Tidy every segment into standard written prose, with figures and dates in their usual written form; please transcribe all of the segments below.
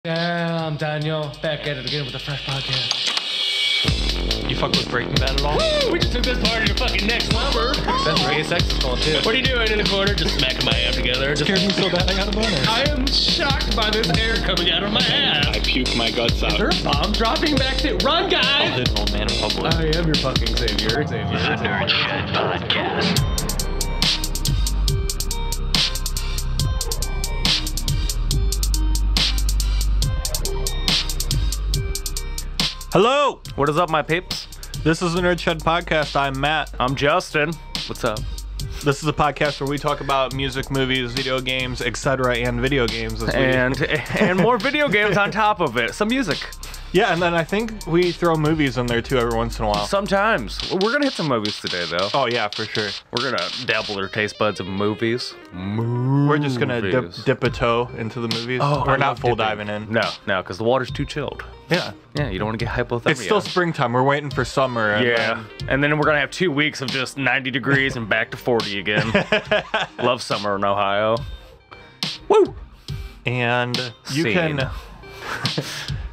Yeah, I'm Daniel, back at it again with a fresh podcast. You fuck with Breaking Bad at all? Woo! We just took this party to fucking next level. That's what sex is called too. What are you doing in the corner? Just smacking my ass together. Just Scared me so bad I got a boner. I am shocked by this air coming out of my ass. I puke my guts out. Is there a bomb dropping back to run, guys? I'll hit an old man in public. I am your fucking savior. The Nerd Shed Podcast. Hello! What is up, my peeps? This is the Nerd Shed Podcast. I'm Matt. I'm Justin. What's up? This is a podcast where we talk about music, movies, video games, etc., and video games. And more video games on top of it. Some music. Yeah, and then I think we throw movies in there too every once in a while. Sometimes. We're going to hit some movies today, though. Oh, yeah, for sure. We're going to dabble our taste buds in movies. We're just going to dip a toe into the movies. Oh, We're I not love full dipping. diving in. No, because the water's too chilled. Yeah. Yeah, you don't want to get hypothermia. It's still springtime. We're waiting for summer. And then we're going to have 2 weeks of just 90 degrees and back to 40 again. Love summer in Ohio. Woo! And you Scene. can...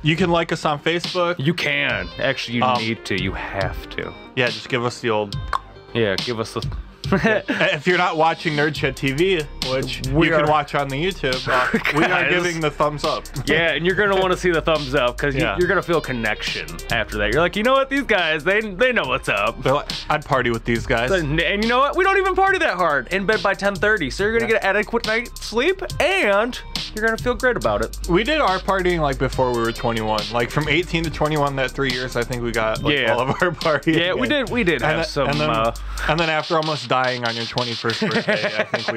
You can like us on Facebook. You can. Actually, you need to. You have to. Yeah, just give us the old... Yeah, give us the... If you're not watching Nerd Shed TV, which We you are- can watch on the YouTube, we are Guys. giving the thumbs up. Yeah, and you're going to want to see the thumbs up because Yeah. you're going to feel connection after that. You're like, you know what? These guys, they know what's up. They're like, I'd party with these guys. And you know what? We don't even party that hard. In bed by 10:30. So you're going to get an adequate night's sleep and you're going to feel great about it. We did our partying like before we were 21. Like from 18 to 21, that 3 years, I think we got like, Yeah. all of our partying. Yeah, we did have some... And then after almost dying on your 21st birthday, I think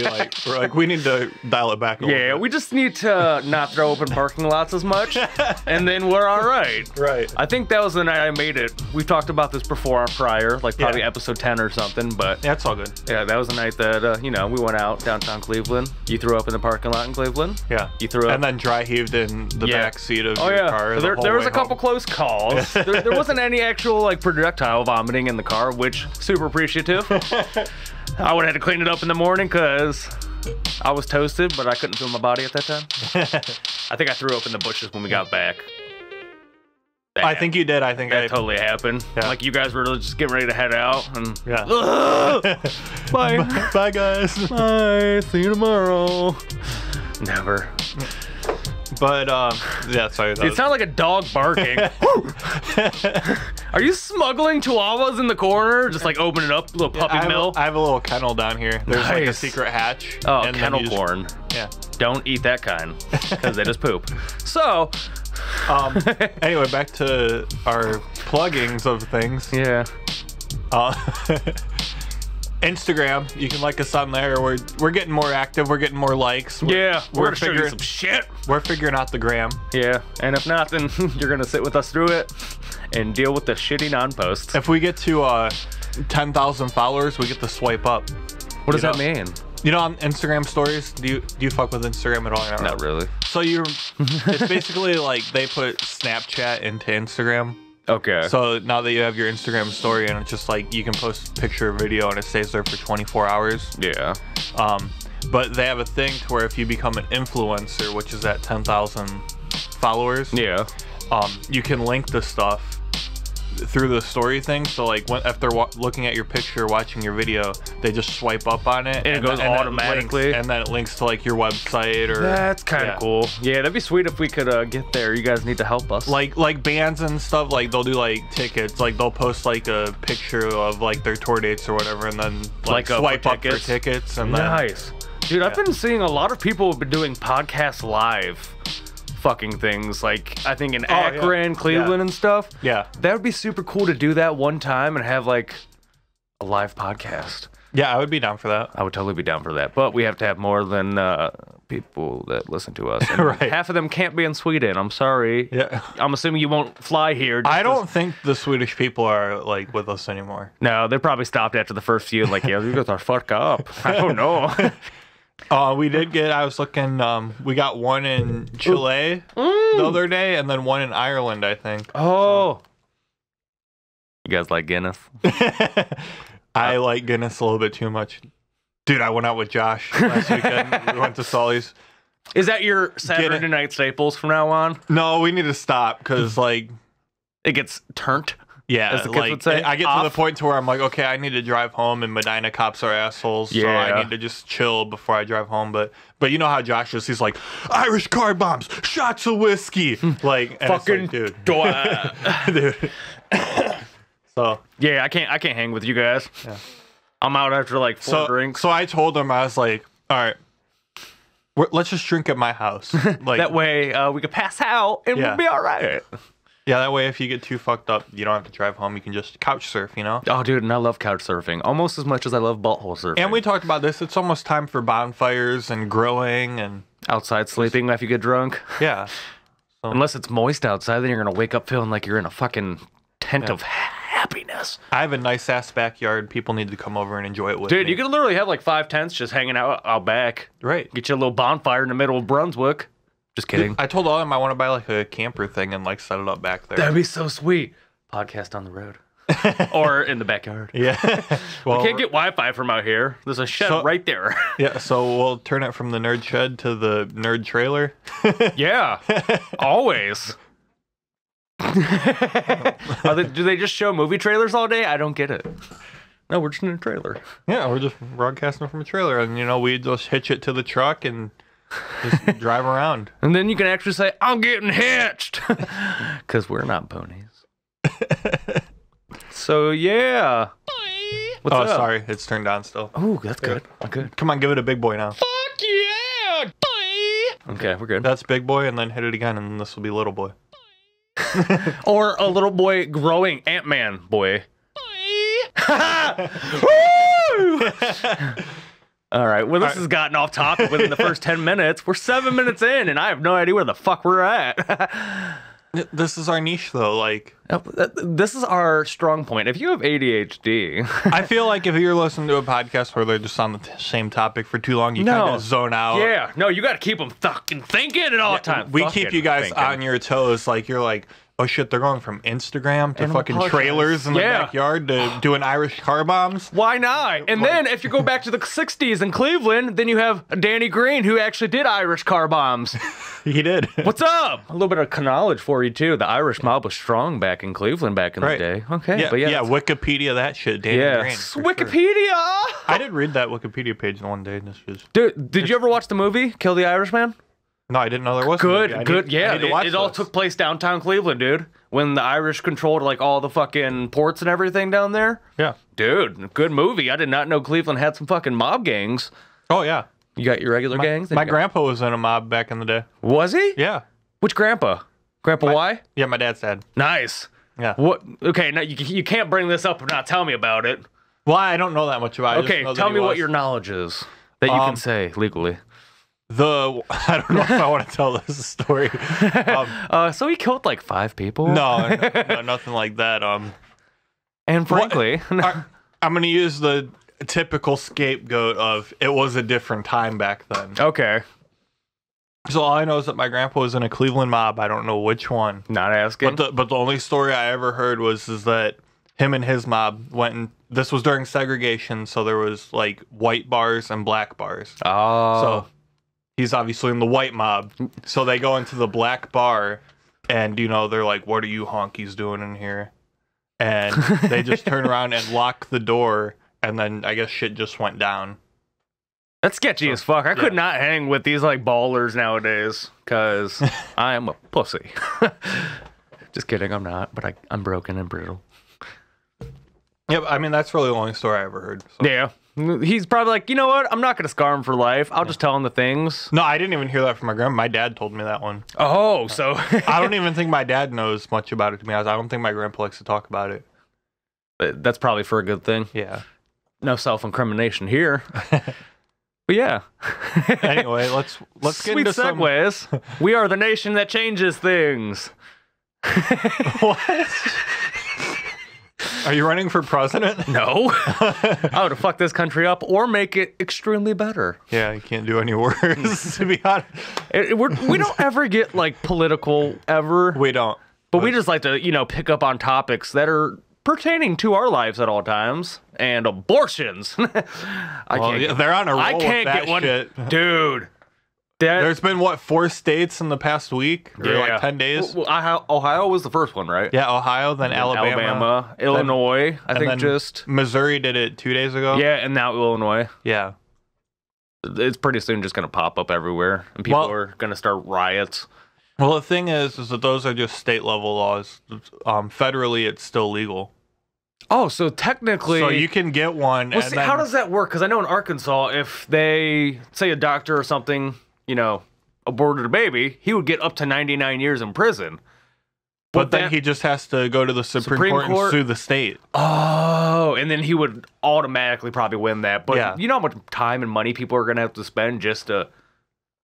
we're like, we need to dial it back a little Yeah, bit. we just need to not throw open parking lots as much, and then we're all right. Right. I think that was the night I made it. We've talked about this before on prior, like probably Yeah. episode 10 or something, but Yeah, it's all good. yeah, that was the night that, we went out downtown Cleveland. You threw up in the parking lot in Cleveland. Yeah. You threw up. And then dry heaved in the Yeah. back seat of Oh, your yeah. car. the There whole was way a couple home. close calls. there wasn't any actual, like, projectile vomiting in the car, which super appreciative. I would have had to clean it up in the morning because I was toasted, but I couldn't feel my body at that time. I think I threw up in the bushes when we got back. I think you did. I think That totally happened. Yeah. Like, you guys were just getting ready to head out, and Yeah. bye. Bye, guys. Bye. See you tomorrow. Never. But yeah, sorry. That It was- sounded like a dog barking. Are you smuggling chihuahuas in the corner? Just like open it up, little puppy mill? I have a little kennel down here. There's like a Nice. secret hatch. Oh, and then kennel you just- corn. Yeah. Don't eat that kind, because they just poop. So, Anyway, back to our pluggings of things. yeah. Instagram, you can like us on there. We're getting more active. We're getting more likes. Yeah, we're we're gonna show you figuring some shit. we're figuring out the gram. Yeah, and if not, then you're gonna sit with us through it and deal with the shitty non-posts. If we get to 10,000 followers, we get to swipe up. What does you that mean? You know, on Instagram stories, do you fuck with Instagram at all? Not really. So it's basically like they put Snapchat into Instagram. Okay. So now that you have your Instagram story and it's just like you can post a picture or video and it stays there for 24 hours. Yeah. But they have a thing to where if you become an influencer, which is at 10,000 followers, Yeah. you can link the stuff through the story thing. So like if they're looking at your picture, watching your video, they just swipe up on it And it goes automatically? and then it links to like your website or That's kind of yeah. cool. Yeah, that'd be sweet if we could get there. You guys need to help us. Like bands and stuff, like they'll do like tickets, like they'll post like a picture of like their tour dates or whatever, and then like for swipe up for tickets? tickets and then Nice. Dude, I've been seeing a lot of people have been doing podcast live fucking things, like I think in Akron, Cleveland, Yeah. and stuff. yeah. That would be super cool to do that one time and have like a live podcast. Yeah, I would be down for that. I would totally be down for that, but we have to have more than people that listen to us. And Right. half of them can't be in Sweden. I'm sorry. Yeah. I'm assuming you won't fly here. I don't think the Swedish people are like with us anymore. No, they probably stopped after the first few. Like, yeah, you guys are fuck up. I don't know. We did get, I was looking, we got one in Chile the other day and then one in Ireland, I think. Oh. You guys like Guinness? I like Guinness a little bit too much. Dude, I went out with Josh last weekend. We went to Sully's. Is that your Saturday night staples from now on? No, we need to stop because like it gets turnt. Yeah, as the kids would say, I get to the point to where I'm like, okay, I need to drive home, and Medina cops are assholes, so I need to just chill before I drive home. But you know how Josh is? He's like, Irish car bombs, shots of whiskey, like fucking like, dude, dude. So yeah, I can't hang with you guys. Yeah. I'm out after like 4 drinks. So I told him, I was like, all right, let's just drink at my house. Like that way we could pass out and we'll be all right. Yeah, that way if you get too fucked up, you don't have to drive home. You can just couch surf, you know? Oh, dude, and I love couch surfing almost as much as I love butthole surfing. And we talked about this. It's almost time for bonfires and grilling and outside sleeping after you get drunk. Yeah. So. Unless it's moist outside, then you're going to wake up feeling like you're in a fucking tent of happiness. I have a nice ass backyard. People need to come over and enjoy it with me. Dude, you can literally have like 5 tents just hanging out back. Right. Get you a little bonfire in the middle of Brunswick. Just kidding. I told all of them I want to buy like a camper thing and like set it up back there. That'd be so sweet. Podcast on the road. Or in the backyard. Yeah. Well, we can't get Wi-Fi from out here. There's a shed right there. Yeah, so we'll turn it from the nerd shed to the nerd trailer. Yeah. Always. Do they just show movie trailers all day? I don't get it. No, we're just in a trailer. Yeah, we're just broadcasting from a trailer. And, you know, we just hitch it to the truck and just drive around. And then you can actually say, I'm getting hitched. Because we're not ponies. So, yeah. What's up? Sorry. It's turned on still. Oh, that's good. Good. Come on, give it a big boy now. Fuck yeah. Boy. Okay, we're good. That's big boy, and then hit it again, and this will be little boy. Or a little boy growing Ant-Man boy. All right, well, this has gotten off topic within the first 10 minutes. We're 7 minutes in, and I have no idea where the fuck we're at. This is our niche, though. Like, this is our strong point. If you have ADHD, I feel like if you're listening to a podcast where they're just on the same topic for too long, you kind of zone out. Yeah, no, you got to keep them fucking thinking at all times. We keep you guys on your toes. Like, you're like, oh shit, they're going from Instagram to fucking trailers in the backyard to doing Irish car bombs. Why not? And then if you go back to the 60s in Cleveland, then you have Danny Green, who actually did Irish car bombs. He did. What's up? A little bit of knowledge for you, too. The Irish mob was strong back in Cleveland back in the day. Okay. Yeah, but yeah, Wikipedia that shit, Danny Green. Wikipedia! Sure. I did read that Wikipedia page one day. Dude, did you ever watch the movie, Kill the Irishman? No, I didn't know there was. Good. It all took place downtown Cleveland, dude. When the Irish controlled like all the fucking ports and everything down there. Yeah. Dude, good movie. I did not know Cleveland had some fucking mob gangs. Oh, yeah. You got your regular gangs? My grandpa was in a mob back in the day. Was he? Yeah. Which grandpa? Grandpa Y? Yeah, my dad's dad. Nice. Yeah. What? Okay, now you can't bring this up and not tell me about it. Well, I don't know that much about it. Okay, tell me what your knowledge is that you can say legally. I don't know if I want to tell this story. So he killed like 5 people? No, nothing like that. And frankly, I'm going to use the typical scapegoat of it was a different time back then. Okay. So all I know is that my grandpa was in a Cleveland mob. I don't know which one. Not asking. But the only story I ever heard is that him and his mob went and this was during segregation, so there was like white bars and black bars. Oh. So he's obviously in the white mob. So they go into the black bar and, you know, they're like, what are you honkies doing in here? And they just turn around and lock the door. And then I guess shit just went down. That's sketchy as fuck. I could not hang with these like ballers nowadays because I am a pussy. Just kidding. I'm not, but I'm broken and brittle. Yeah, I mean, that's really the only story I ever heard. So. Yeah. He's probably like, you know what? I'm not going to scar him for life. I'll just tell him the things. No, I didn't even hear that from my grandma. My dad told me that one. Oh, so. I don't even think my dad knows much about it, to be honest. I don't think my grandpa likes to talk about it. That's probably for a good thing. Yeah. No self-incrimination here. But yeah. Anyway, let's get into segues. We are the nation that changes things. What? Are you running for president? No. I would fuck this country up or make it extremely better. Yeah, you can't do any worse, to be honest. We don't ever get, like, political, ever. We don't. But we just like to, you know, pick up on topics that are pertaining to our lives at all times. And abortions. They're on a roll with that shit. Dude. There's been, what, 4 states in the past week? Or like 10 days? Well, Ohio was the first one, right? Yeah, Ohio, then Alabama. Illinois, I think just. Missouri did it 2 days ago. Yeah, and now Illinois. Yeah. It's pretty soon just going to pop up everywhere, and people are going to start riots. Well, the thing is that those are just state level laws. Federally, it's still legal. Oh, so technically... So you can get one. Well, see, how does that work? Because I know in Arkansas, if they, say a doctor or something, aborted a baby, he would get up to 99 years in prison. But then he just has to go to the Supreme Court and sue the state. Oh, and then he would automatically probably win that. But you know how much time and money people are going to have to spend just to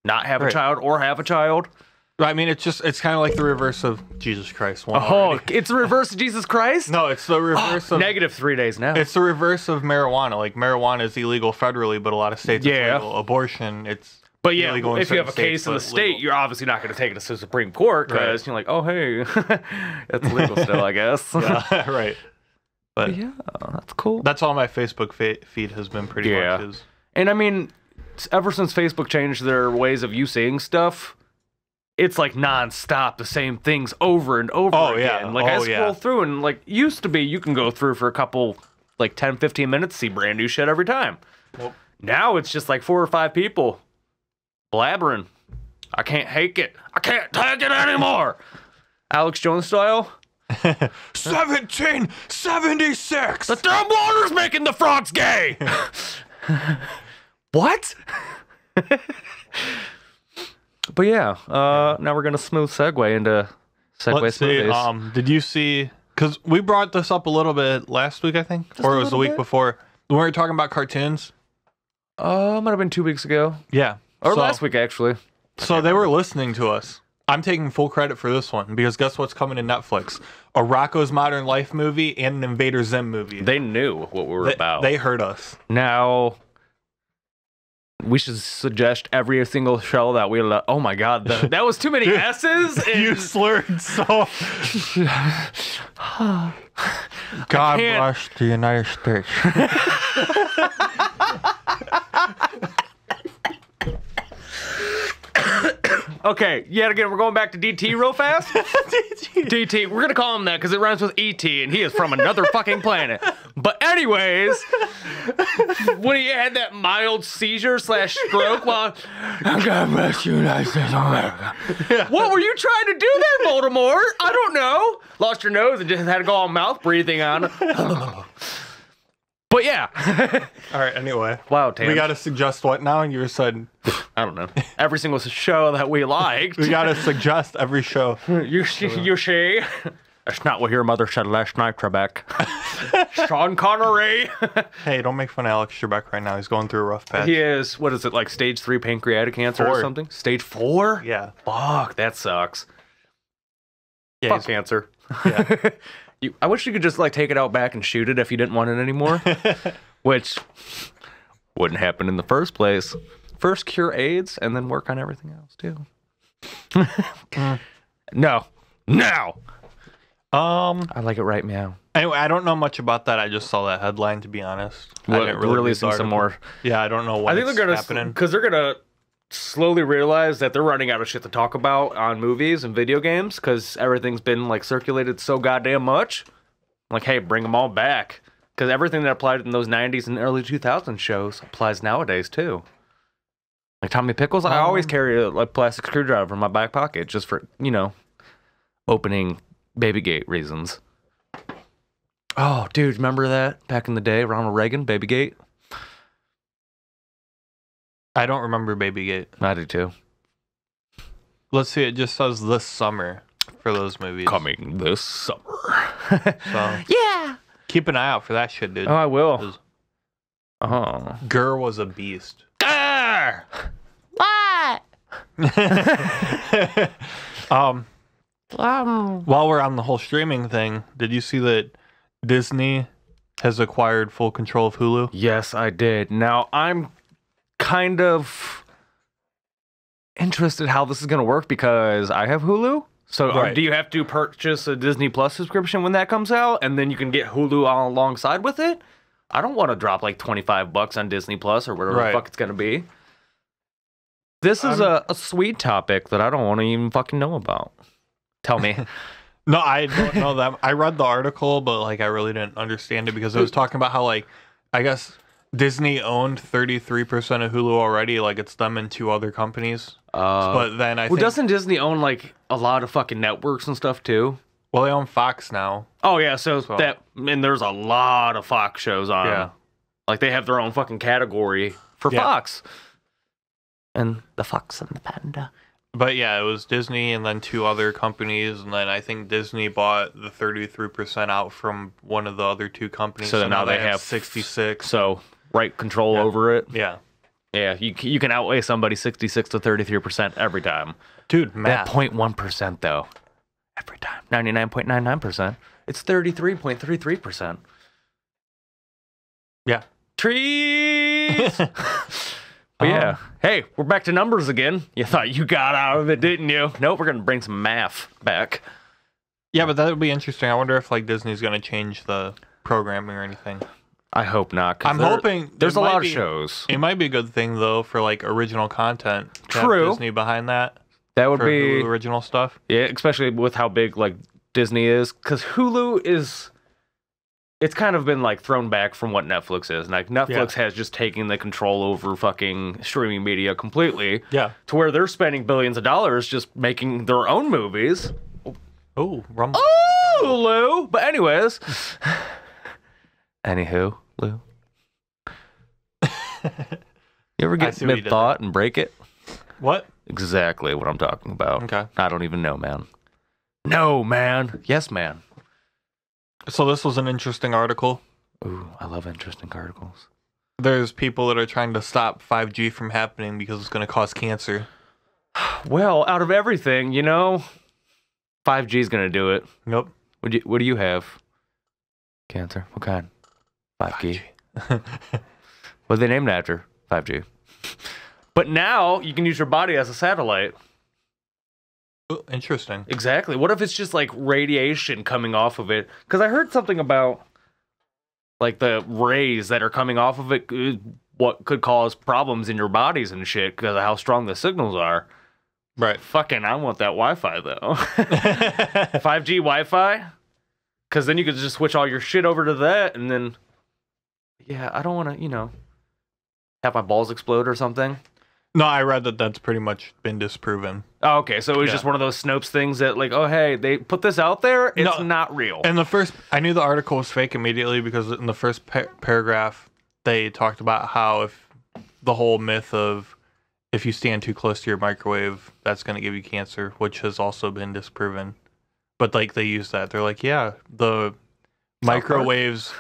not have a child or have a child? I mean, it's kind of like the reverse of Jesus Christ. It's the reverse of Jesus Christ? No, it's the reverse of... Negative 3 days now. It's the reverse of marijuana. Like, marijuana is illegal federally, but a lot of states it's legal. Abortion, it's illegal in if you have a case in the state, you're obviously not going to take it to the Supreme Court because you're like, oh, hey, that's legal still, I guess. Yeah, right. But yeah, that's cool. That's all my Facebook feed has been pretty much is. And I mean, ever since Facebook changed their ways of you seeing stuff... It's like nonstop, the same things over and over again. Like I scroll through and like used to be you can go through for a couple, like 10, 15 minutes, see brand new shit every time. Nope. Now it's just like 4 or 5 people blabbering. I can't take it. I can't take it anymore. Alex Jones style. 1776. The damn water's making the frogs gay. What? But yeah, now we're gonna smooth segue into movies. Did you see? Because we brought this up a little bit last week, I think, or it was the week before. When we were talking about cartoons. Might have been 2 weeks ago. Yeah, or last week actually. So they were listening to us. I'm taking full credit for this one because guess what's coming to Netflix? A Rocko's Modern Life movie and an Invader Zim movie. They knew what we were about. They heard us. Now. We should suggest every single show that we love. Oh my God, that was too many S's. You slurred so. God bless the United States. Okay, yet again, we're going back to DT real fast. DT, we're gonna call him that because it rhymes with ET, and he is from another fucking planet. But anyways, when he had that mild seizure / stroke while God bless you, United States of America. Yeah. What were you trying to do there, Voldemort? I don't know. Lost your nose and just had to go all mouth breathing on. But yeah. All right, anyway. Wow, Tam. We got to suggest what now? You said... I don't know. Every single show that we liked. We got to suggest every show. You see? That's not what your mother said last night, Trebek. Sean Connery. Hey, don't make fun of Alex Trebek right now. He's going through a rough patch. He is, what is it, like stage 3 pancreatic cancer or something? Stage 4? Yeah. Fuck, that sucks. Yeah, fuck cancer. Yeah. I wish you could just like take it out back and shoot it if you didn't want it anymore. Which wouldn't happen in the first place. First cure AIDS and then work on everything else too. No. I like it right meow. Anyway, I don't know much about that. I just saw that headline, to be honest. Well, I didn't really releasing some more. Yeah, I don't know what they're gonna happening. Because they're gonna slowly realize that they're running out of shit to talk about on movies and video games because everything's been like circulated so goddamn much. Like, hey, bring them all back because everything that applied in those 90s and early 2000s shows applies nowadays too. Like Tommy Pickles, I always carry a plastic screwdriver in my back pocket just for, opening Babygate reasons. Oh, dude, remember that back in the day, Ronald Reagan, Babygate? I don't remember Babygate. I do too. Let's see, it just says this summer for those movies. Coming this summer. So, yeah. Keep an eye out for that shit, dude. Oh, I will. Oh. Gurr was a beast. Gurr! What? While we're on the whole streaming thing, did you see that Disney has acquired full control of Hulu? Yes, I did. Now, I'm kind of interested how this is going to work because I have Hulu. So do you have to purchase a Disney Plus subscription when that comes out and then you can get Hulu on alongside with it? I don't want to drop like $25 on Disney Plus or whatever the fuck it's going to be. This is a sweet topic that I don't want to even fucking know about. Tell me. No, I don't know that. I read the article, but like I really didn't understand it because it was talking about how like I guess Disney owned 33% of Hulu already. Like it's them and 2 other companies. But then I think doesn't Disney own like a lot of fucking networks and stuff too? well they own Fox now. Oh yeah, so that and there's a lot of Fox shows on. Yeah. Like they have their own fucking category for Fox. And the Fox and the Panda. But yeah, it was Disney and then 2 other companies, and then I think Disney bought the 33% out from one of the other 2 companies. So now they have 66. So right control over it. Yeah. Yeah, you can outweigh somebody 66 to 33% every time. Dude, math. That 0.1% though. Every time. 99.99%. It's 33.33%. Yeah. Trees! But yeah, hey, we're back to numbers again. You thought you got out of it, didn't you? Nope, we're going to bring some math back. Yeah, but that would be interesting. I wonder if like Disney's going to change the programming or anything. I hope not. I'm hoping there's a lot of shows. It might be a good thing though for like original content. To True. Have Disney behind that. That would for be Hulu original stuff. Yeah, especially with how big like Disney is, because Hulu is. It's kind of been like thrown back from what Netflix is. Like Netflix has just taken the control over fucking streaming media completely. Yeah. To where they're spending billions of dollars just making their own movies. Oh, Rumble. Oh, Lou. But anyways. Anywho, Lou. You ever get mid-thought and break it? What? Exactly what I'm talking about. Okay. I don't even know, man. No, man. Yes, man. So this was an interesting article. Ooh, I love interesting articles. There's people that are trying to stop 5G from happening because it's going to cause cancer. Well, out of everything, 5G is going to do it. Nope. What do you have? Cancer? What kind? 5G. What are they named after? 5G. But now you can use your body as a satellite. Ooh, interesting. Exactly. What if it's just like radiation coming off of it? Because I heard something about like the rays that are coming off of it, what could cause problems in your bodies and shit because of how strong the signals are. Right. Fucking, I want that Wi-Fi though. 5G Wi-Fi? Because then you could just switch all your shit over to that and then, yeah, I don't want to, have my balls explode or something. No, I read that that's pretty much been disproven. Oh, okay, so it was just one of those Snopes things that, like, oh, hey, they put this out there. It's not real. And I knew the article was fake immediately because in the first paragraph, they talked about how if the whole myth of if you stand too close to your microwave, that's going to give you cancer, which has also been disproven. But like they use that, they're like, yeah, the microwaves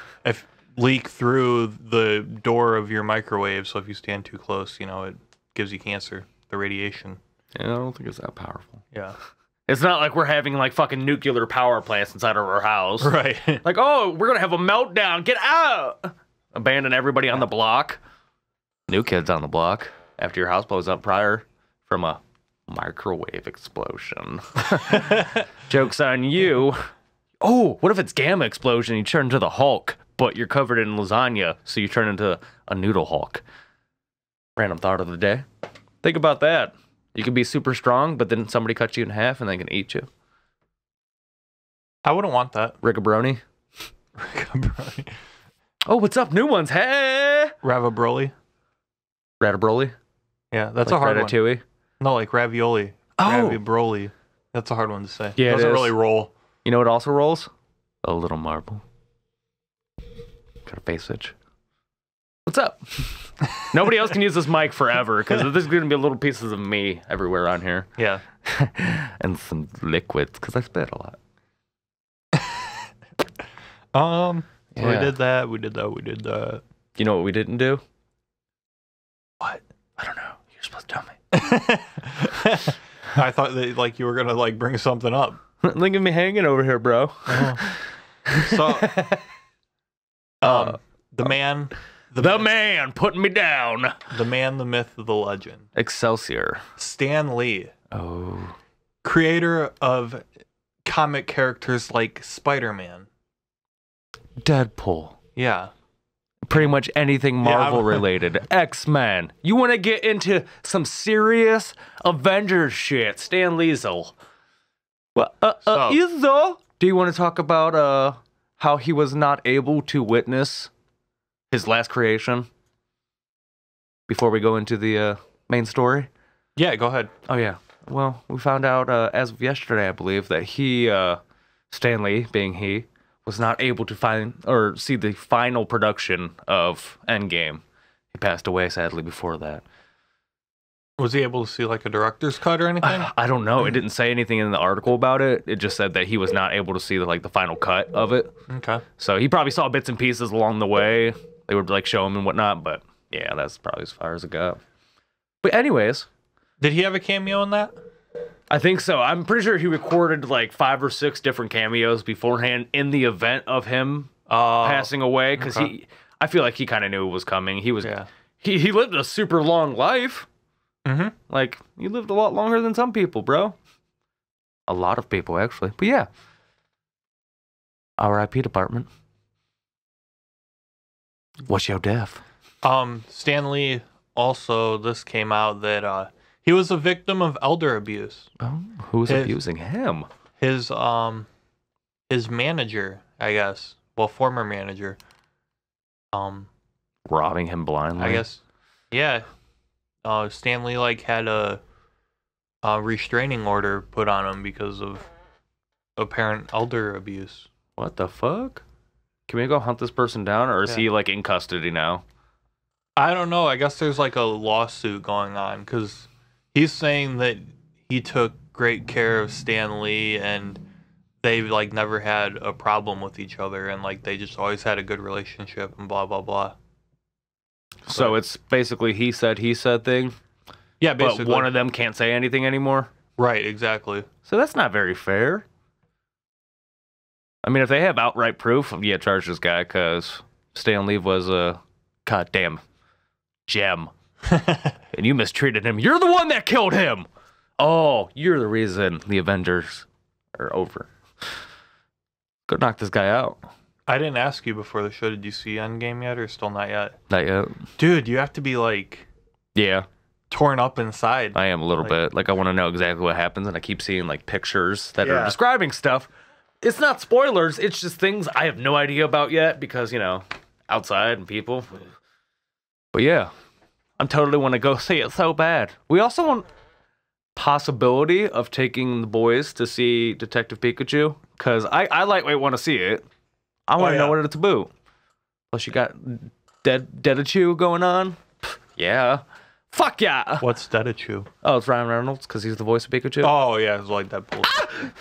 leak through the door of your microwave, so if you stand too close, it gives you cancer, the radiation. Yeah, I don't think it's that powerful. Yeah. It's not like we're having like fucking nuclear power plants inside of our house. Right. Like, oh, we're going to have a meltdown. Get out. Abandon everybody on the block. New kids on the block after your house blows up prior from a microwave explosion. Joke's on you. Oh, what if it's gamma explosion? You turn into the Hulk, but you're covered in lasagna, so you turn into a noodle Hulk. Random thought of the day. Think about that. You could be super strong, but then somebody cuts you in half and they can eat you. I wouldn't want that. Rickabroni. Rickabroni. Oh, what's up? New ones. Hey! Ravibroli. Ratabroli? Yeah, that's like a hard ratatouille? one. No, like ravioli. Oh. Ravibroli. That's a hard one to say. Yeah, it doesn't really roll. You know what also rolls? A little marble. Got a face itch. What's up? Nobody else can use this mic forever because there's going to be little pieces of me everywhere on here. Yeah. And some liquids because I spit a lot. So we did that. You know what we didn't do? What? I don't know. You're supposed to tell me. I thought that like you were gonna like bring something up. Look at me hanging over here, bro. So, the man putting me down. The man, the myth, the legend. Excelsior. Stan Lee. Oh. Creator of comic characters like Spider-Man. Deadpool. Yeah. Pretty much anything Marvel related. X-Men. You want to get into some serious Avengers shit. Stan Liesel. Well, Liesel. Do you want to talk about how he was not able to witness his last creation before we go into the main story? Yeah, go ahead. Oh, yeah. Well, we found out as of yesterday, I believe, that he, Stanley, being he, was not able to find or see the final production of Endgame. He passed away, sadly, before that. Was he able to see like a director's cut or anything? I don't know. It didn't say anything in the article about it. It just said that he was not able to see the final cut of it. Okay. So he probably saw bits and pieces along the way. They would like show him and whatnot, but yeah, that's probably as far as it got. But anyways, did he have a cameo in that? I think so. I'm pretty sure he recorded like 5 or 6 different cameos beforehand in the event of him passing away, because I feel like he kind of knew it was coming. He was he lived a super long life. Mm-hmm. Like, you lived a lot longer than some people, bro. A lot of people, actually. But yeah. R.I.P. department. What's your death? Stan Lee also, this came out that he was a victim of elder abuse. Oh, who's abusing him? His manager, I guess. Well, former manager. Robbing him blindly? I guess. Yeah. Stan Lee like had a restraining order put on him because of apparent elder abuse. What the fuck? Can we go hunt this person down, or is he like in custody now? I don't know. I guess there's like a lawsuit going on because he's saying that he took great care of Stan Lee and they like never had a problem with each other and like they just always had a good relationship and blah blah blah. So it's basically he said thing. Yeah, basically. But one of them can't say anything anymore. Right, exactly. So that's not very fair. I mean, if they have outright proof, yeah, charge this guy, because Stan Lee was a goddamn gem. And you mistreated him. You're the one that killed him. Oh, you're the reason the Avengers are over. Go knock this guy out. I didn't ask you before the show, did you see Endgame yet or still not yet? Not yet. Dude, you have to be like... Yeah. Torn up inside. I am a little bit. Like, I want to know exactly what happens, and I keep seeing, like, pictures that are describing stuff. It's not spoilers. It's just things I have no idea about yet because, you know, outside and people. But, yeah. I'm totally want to go see it so bad. We also want possibility of taking the boys to see Detective Pikachu because I lightweight want to see it. I want to know what it's about. Plus, you got Dedachu going on. Yeah. Fuck yeah. What's Dedachu? Oh, it's Ryan Reynolds because he's the voice of Pikachu. Oh, yeah. It's like that bullshit.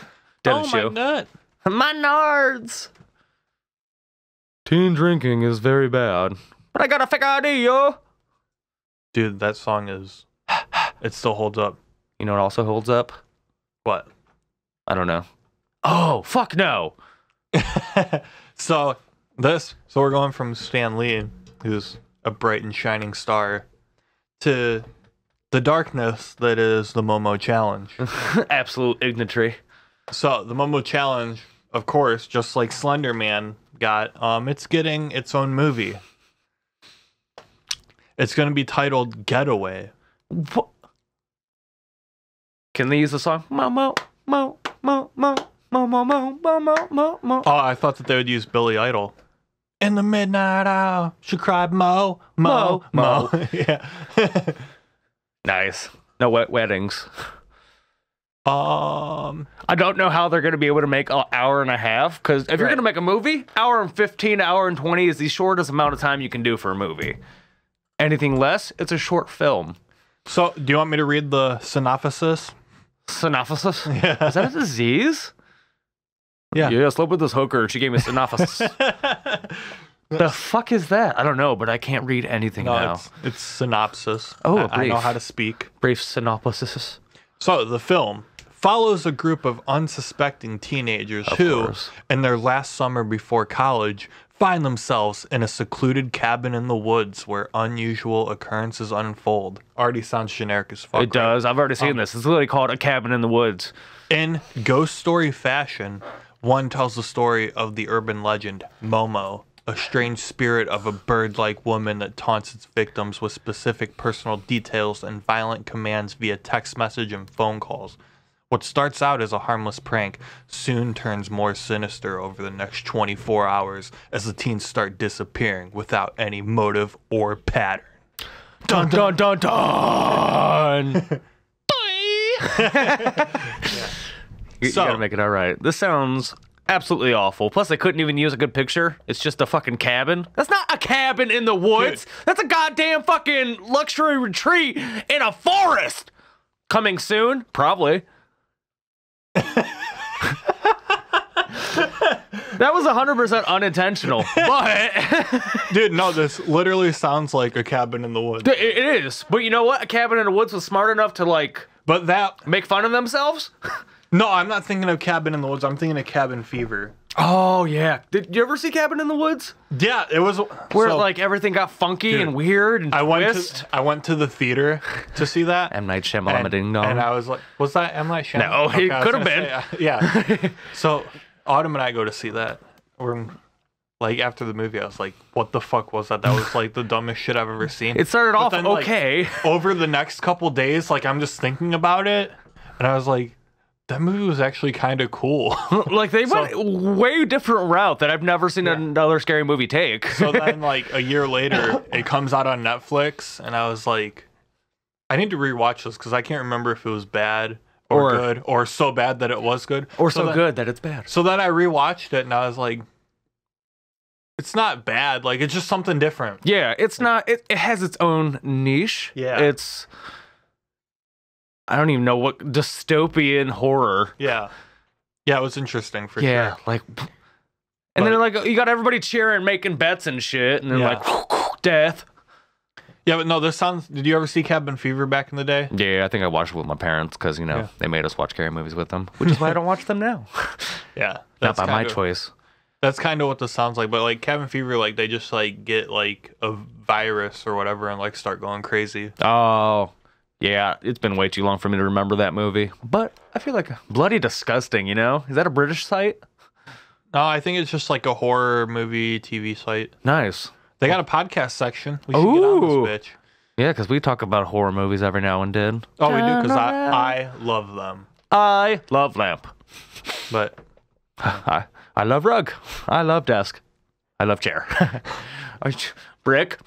Dedachu. Oh, my nut. My nards. Teen drinking is very bad. But I got a fake ID, yo. Dude, that song is... It still holds up. You know what also holds up? What? I don't know. Oh, fuck no. So we're going from Stan Lee, who's a bright and shining star, to the darkness that is the Momo Challenge. Absolute ignitry. So the Momo Challenge, of course, just like Slender Man got, it's getting its own movie. It's going to be titled Getaway. What? Can they use the song? Momo, mo, mo, mo, mo, mo, mo, mo, mo, mo, mo. Oh, I thought that they would use Billy Idol. In the midnight hour, she cried, Mo, Mo, Mo. Yeah. Nice. No weddings. I don't know how they're going to be able to make an hour and a half, because if you're going to make a movie, hour and 15, hour and 20 is the shortest amount of time you can do for a movie. Anything less, it's a short film. So, do you want me to read the synopsis? Synopsis? Yeah. Is that a disease? Yeah. Yeah, I slept with this hooker. She gave me synopsis. The fuck is that? I don't know, but I can't read anything now. It's synopsis. Oh, I know how to speak. Brief synopsis. So, the film follows a group of unsuspecting teenagers who, in their last summer before college, find themselves in a secluded cabin in the woods where unusual occurrences unfold. Already sounds generic as fuck. It does. I've already seen this. It's literally called A Cabin in the Woods. In ghost story fashion, one tells the story of the urban legend, Momo, a strange spirit of a bird-like woman that taunts its victims with specific personal details and violent commands via text message and phone calls. What starts out as a harmless prank soon turns more sinister over the next 24 hours as the teens start disappearing without any motive or pattern. Dun dun dun dun. You gotta make it all right. This sounds absolutely awful. Plus, they couldn't even use a good picture. It's just a fucking cabin. That's not a cabin in the woods. Dude. That's a goddamn fucking luxury retreat in a forest. Coming soon? Probably. That was 100% unintentional, but dude, no, this literally sounds like a cabin in the woods. It is, but you know what? A cabin in the woods was smart enough to like, but that make fun of themselves. No, I'm not thinking of Cabin in the Woods. I'm thinking of Cabin Fever. Oh yeah, did you ever see Cabin in the Woods? Yeah, it was where like everything got funky and weird and I went to the theater to see that. M. Night Shyamalan ding dong. And I was like, was that M. Night Shyamalan? No, it could have been. Yeah. So Autumn and I go to see that. We're like after the movie, I was like, what the fuck was that? That was like the dumbest shit I've ever seen. It started off then, okay. Like, over the next couple days, like I'm just thinking about it, and I was like, that movie was actually kind of cool. Like they went way different route that I've never seen another scary movie take. So then like a year later, it comes out on Netflix, and I was like, I need to rewatch this because I can't remember if it was bad or good or so bad that it was good or so good that it's bad. So then I rewatched it and I was like, it's not bad. Like it's just something different. Yeah, it's not. It has its own niche. Yeah, it's. I don't even know what dystopian horror. Yeah, it was interesting for sure. Yeah, like, and then like you got everybody cheering, making bets and shit, and then like death. Yeah, but no, this sounds. Did you ever see Cabin Fever back in the day? Yeah, I think I watched it with my parents because you know they made us watch scary movies with them, which is why I don't watch them now. Yeah, not by my choice. That's kind of what this sounds like. But like Cabin Fever, like they just like get like a virus or whatever and like start going crazy. Oh. Yeah, it's been way too long for me to remember that movie. But I feel like Bloody Disgusting, you know? Is that a British site? No, I think it's just like a horror movie TV site. Nice. They got a podcast section. We should get on this bitch. Yeah, because we talk about horror movies every now and then. Oh, we do? Because I love them. I love lamp. But I love rug. I love desk. I love chair. Brick.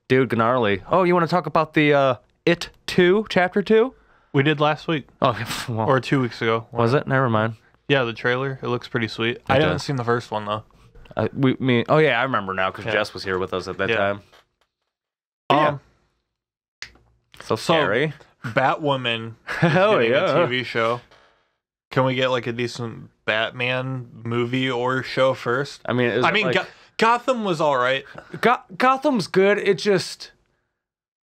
Dude, gnarly. Oh, you want to talk about the It 2, Chapter 2? We did last week. Oh, well, or 2 weeks ago. Was it? Never mind. Yeah, the trailer. It looks pretty sweet. I haven't seen the first one, though. Oh, yeah, I remember now because Jess was here with us at that time. Yeah. So scary. Batwoman Hell is getting yeah. a TV show. Can we get like a decent Batman movie or show first? I mean, like... Gotham was all right. Gotham's good. It just...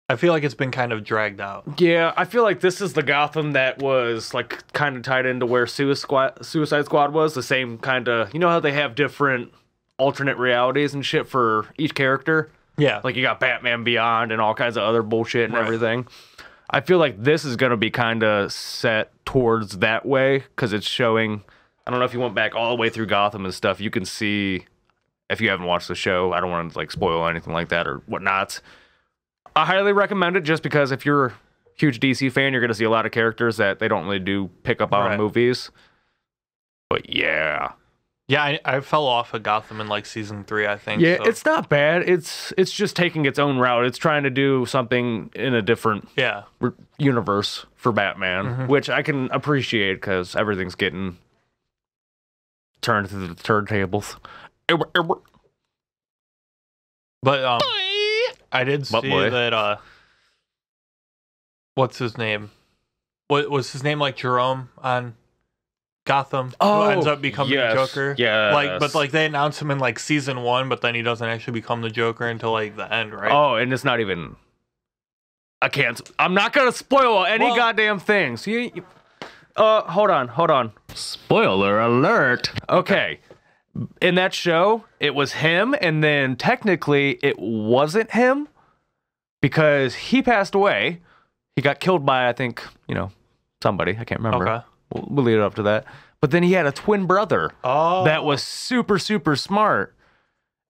I feel like it's been kind of dragged out. Yeah, I feel like this is the Gotham that was like kind of tied into where Suicide Squad was. The same kind of... You know how they have different alternate realities and shit for each character? Yeah. Like you got Batman Beyond and all kinds of other bullshit and everything. I feel like this is going to be kind of set towards that way because it's showing... I don't know if you went back all the way through Gotham and stuff. You can see... If you haven't watched the show, I don't want to like spoil anything like that or whatnot. I highly recommend it just because if you're a huge DC fan, you're going to see a lot of characters that they don't really do pick up on movies. But yeah. Yeah, I fell off of Gotham in like season 3, I think. Yeah, it's not bad. It's just taking its own route. It's trying to do something in a different universe for Batman, which I can appreciate because everything's getting turned to the turntables. But I did see that what's his name? What was his name, like Jerome on Gotham? Who ends up becoming the Joker? Yeah. But they announce him in like season 1, but then he doesn't actually become the Joker until like the end, right? Oh, and it's not even I'm not gonna spoil any goddamn thing. So hold on. Spoiler alert. Okay. In that show, it was him, and then technically it wasn't him because he passed away. He got killed by, I think, somebody. I can't remember. Okay. We'll lead it up to that. But then he had a twin brother Oh. that was super, super smart.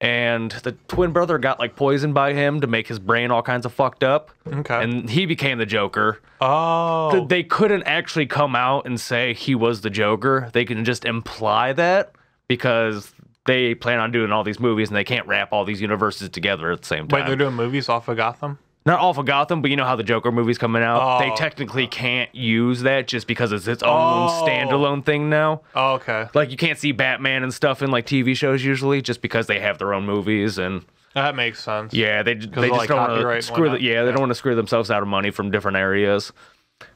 And the twin brother got like poisoned by him to make his brain all kinds of fucked up. Okay. And he became the Joker. Oh. They couldn't actually come out and say he was the Joker. They can just imply that because they plan on doing all these movies and they can't wrap all these universes together at the same time. Wait, they're doing movies off of Gotham? Not all for Gotham, but you know how the Joker movie's coming out? Oh, They technically can't use that just because it's its own standalone thing now. Oh, okay. Like, you can't see Batman and stuff in, like, TV shows usually just because they have their own movies. And, That makes sense. yeah, they just don't like, want copyright to and screw... whatnot. they don't want to screw themselves out of money from different areas.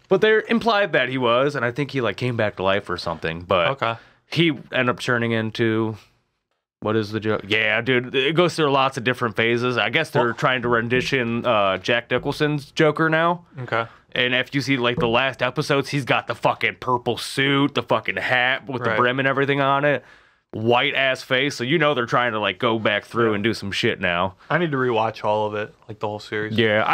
But they implied that he was, and I think he, like, came back to life or something. But Okay. he ended up turning into... What is the joke? Yeah, dude, it goes through lots of different phases. I guess they're trying to rendition Jack Nicholson's Joker now. Okay. And if you see, like, the last episodes, he's got the fucking purple suit, the fucking hat with the Right. brim and everything on it. White-ass face. So you know they're trying to, like, go back through and do some shit now. I need to rewatch all of it, like the whole series. Yeah,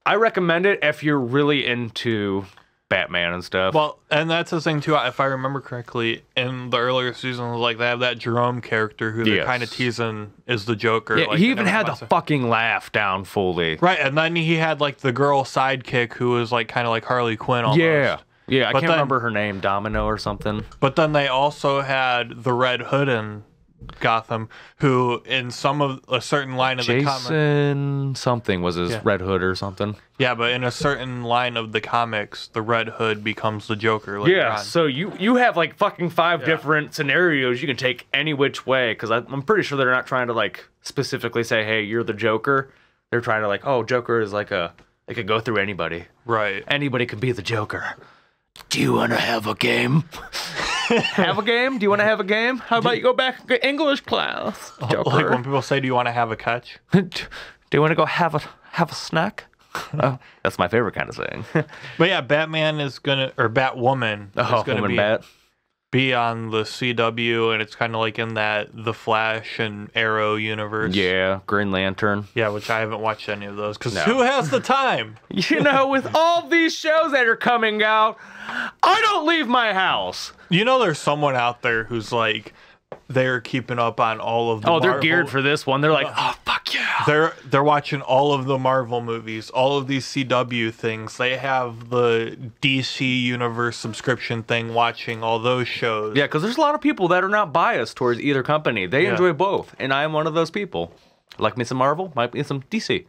I recommend it if you're really into Batman and stuff. Well, and that's the thing too. If I remember correctly, in the earlier seasons, like they have that Jerome character who they're Yes. kind of teasing is the Joker. yeah, like, he they even never had the mention- fucking laugh down fully. right, and then he had like the girl sidekick who was like kind of like Harley Quinn almost. Yeah. Yeah, I But can't then- remember her name, Domino or something. But then they also had the Red Hood in Gotham, who in some of a certain line of the comic. Jason something was his Yeah. Red Hood or something. Yeah, but in a certain line of the comics, the Red Hood becomes the Joker. Later Yeah, on. so you have like fucking 5 different scenarios you can take any which way, because I'm pretty sure they're not trying to like specifically say, hey, you're the Joker. They're trying to like, oh, Joker is like it could go through anybody. Right. Anybody can be the Joker. Do you want to have a game? Have a game? Do you want to have a game? How about you go back to English class, Joker? Like when people say, "Do you want to have a catch?" Do you want to go have a snack? Oh, that's my favorite kind of saying. But yeah, Batman is gonna, or Batwoman is gonna Woman Bat. be on the CW, and it's kind of like in that the Flash and Arrow universe. Yeah, Green Lantern. Yeah, which I haven't watched any of those because No. who has the time? You know, with all these shows that are coming out, I don't leave my house. You know, there's someone out there who's like, they're keeping up on all of the. Oh, they're Marvel- geared for this one. They're like, oh, fuck yeah. They're watching all of the Marvel movies, all of these CW things. They have the DC Universe subscription thing, watching all those shows. Yeah, because there's a lot of people that are not biased towards either company. They Yeah. enjoy both, and I am one of those people. Like me some Marvel, might be some DC.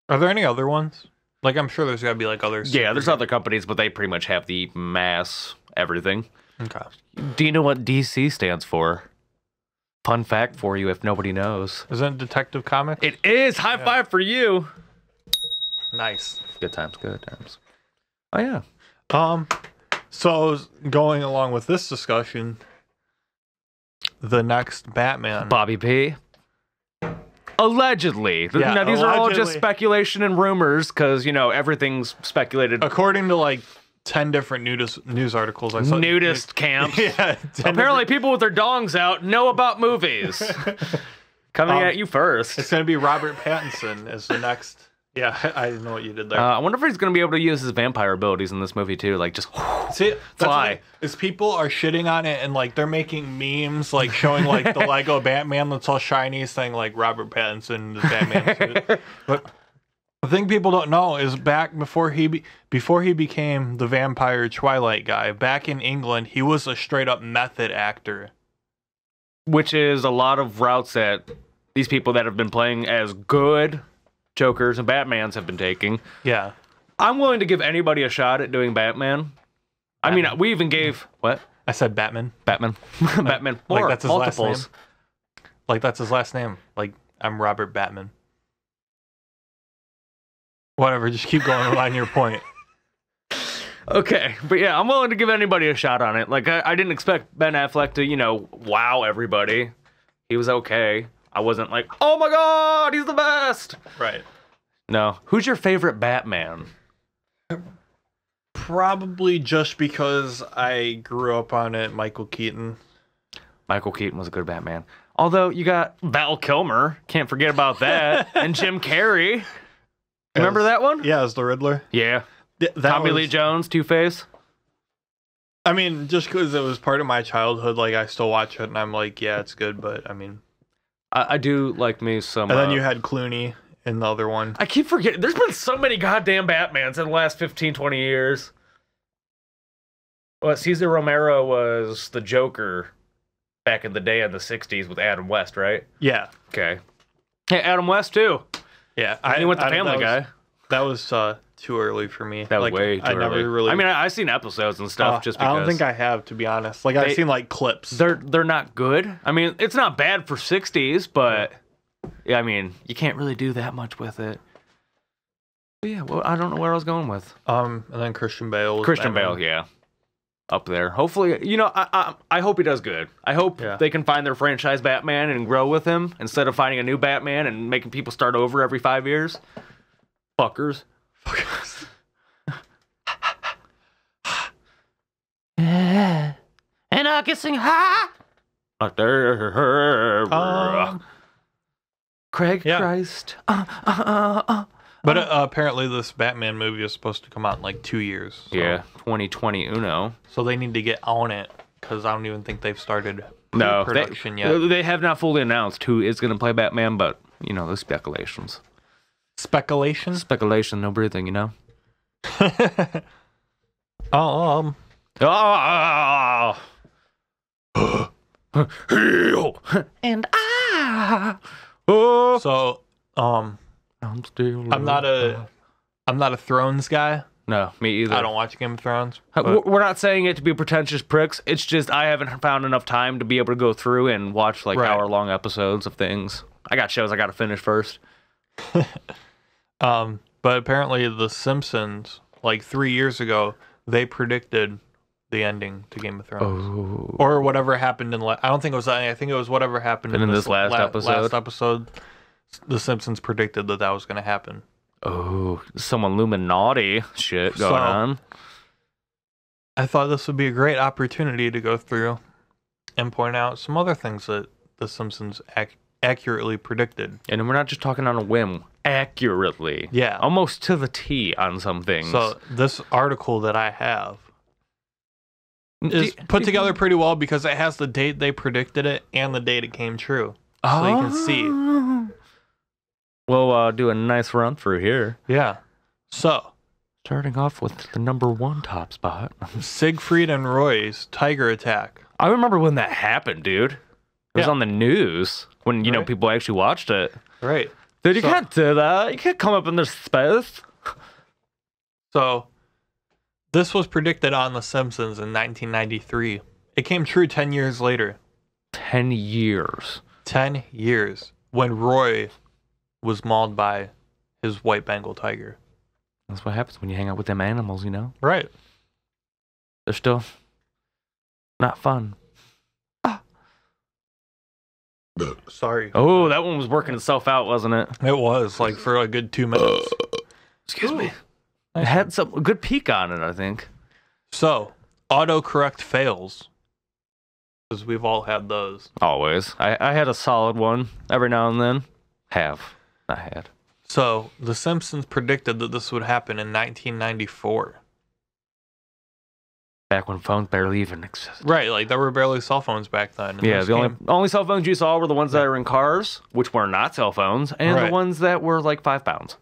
Are there any other ones? Like, I'm sure there's got to be like others. Yeah, there's other companies, but they pretty much have the mass everything. Okay. Do you know what DC stands for? Fun fact for you if nobody knows. Isn't it Detective Comics? It is! High five for you! Nice. Good times, good times. Oh, yeah. So going along with this discussion, the next Batman. Bobby P. Allegedly. Yeah, Now, these are all just allegedly. speculation and rumors because, you know, everything's speculated. According to like 10 different news articles I saw. Nudist camps. Yeah. 10 Apparently, people with their dongs out know about movies. Coming at you first. It's going to be Robert Pattinson as the next. Yeah, I know what you did there. I wonder if he's going to be able to use his vampire abilities in this movie, too. Like, just See, that's fly. what- is people are shitting on it and like they're making memes like showing like the Lego Batman that's all shiny, saying like Robert Pattinson the Batman suit. But the thing people don't know is back before he became the vampire Twilight guy, back in England, he was a straight up method actor. Which is a lot of routes that these people that have been playing as good Jokers and Batmans have been taking. Yeah. I'm willing to give anybody a shot at doing Batman. I mean, we even gave... What? I said Batman. Batman. Batman. More. Like that's his last multiples. name. Like that's his last name. Like I'm Robert Batman. Whatever, just keep going on your point. Okay, but yeah, I'm willing to give anybody a shot on it. Like, I didn't expect Ben Affleck to, you know, wow everybody. He was okay. I wasn't like, oh my god, he's the best. Right. No. Who's your favorite Batman? Probably just because I grew up on it, Michael Keaton. Michael Keaton was a good Batman. Although, you got Val Kilmer. Can't forget about that. And Jim Carrey. Remember that one? Yeah, as the Riddler. Yeah. That Tommy was- Lee Jones, Two-Face. I mean, just because it was part of my childhood, like I still watch it, and I'm like, yeah, it's good. But I mean, I do like me some. and then you had Clooney in the other one. I keep forgetting. There's been so many goddamn Batmans in the last 15, 20 years. Well, Cesar Romero was the Joker back in the day in the 60s with Adam West, right? Yeah, Okay. Hey, Adam West, too. yeah. He went the Family Guy. That was too early for me. That was like, way too I early. never really. I mean, I've seen episodes and stuff just because. I don't think I have, to be honest. Like I've seen like clips. They're not good. I mean, it's not bad for 60s, but yeah, I mean, you can't really do that much with it. But yeah, well, I don't know where I was going with. And then Christian Bale. Was Christian Batman. Bale, yeah. Up there. Hopefully, you know, I hope he does good. I hope they can find their franchise Batman and grow with him instead of finding a new Batman and making people start over every 5 years. Fuckers. And I can sing high. Craig Christ. But apparently this Batman movie is supposed to come out in like 2 years. So. Yeah, 2020 Uno. So they need to get on it because I don't even think they've started No, production yet. They have not fully announced who is going to play Batman, but, you know, there's speculations. Speculation? Speculation, no breathing, you know? Oh, And I. Oh. So, I'm still. I'm not a Thrones guy. No, me either. I don't watch Game of Thrones. We're not saying it to be pretentious pricks. It's just I haven't found enough time to be able to go through and watch like hour-long episodes of things. I got shows I got to finish first. But apparently The Simpsons, like 3 years ago, they predicted the ending to Game of Thrones. Or whatever happened in... I don't think it was... I think it was whatever happened in this last episode. The Simpsons predicted that was going to happen. Oh, some Illuminati shit going on. I thought this would be a great opportunity to go through and point out some other things that The Simpsons accurately predicted. And we're not just talking on a whim. Accurately. Yeah. Almost to the T on some things. So this article that I have is put together pretty well because it has the date they predicted it and the date it came true. So you can see. We'll do a nice run through here. Yeah. So, starting off with the #1 top spot. Siegfried and Roy's tiger attack. I remember when that happened, dude. It was on the news when, you know, people actually watched it. Right. Dude, you can't do that. You can't come up in this space. So, this was predicted on The Simpsons in 1993. It came true 10 years later. 10 years. 10 years. When Roy was mauled by his white Bengal tiger. That's what happens when you hang out with them animals, you know? Right. They're still not fun. Sorry. Oh, that one was working itself out, wasn't it? It was, like, for a good 2 minutes. Excuse me. It had a good peak on it, I think. So, autocorrect fails. Because we've all had those. Always. I had a solid one every now and then. Not had. So, The Simpsons predicted that this would happen in 1994. Back when phones barely even existed. Right, like there were barely cell phones back then. And Yeah, the only cell phones you saw were the ones that are in cars, which were not cell phones, and the ones that were like 5 pounds.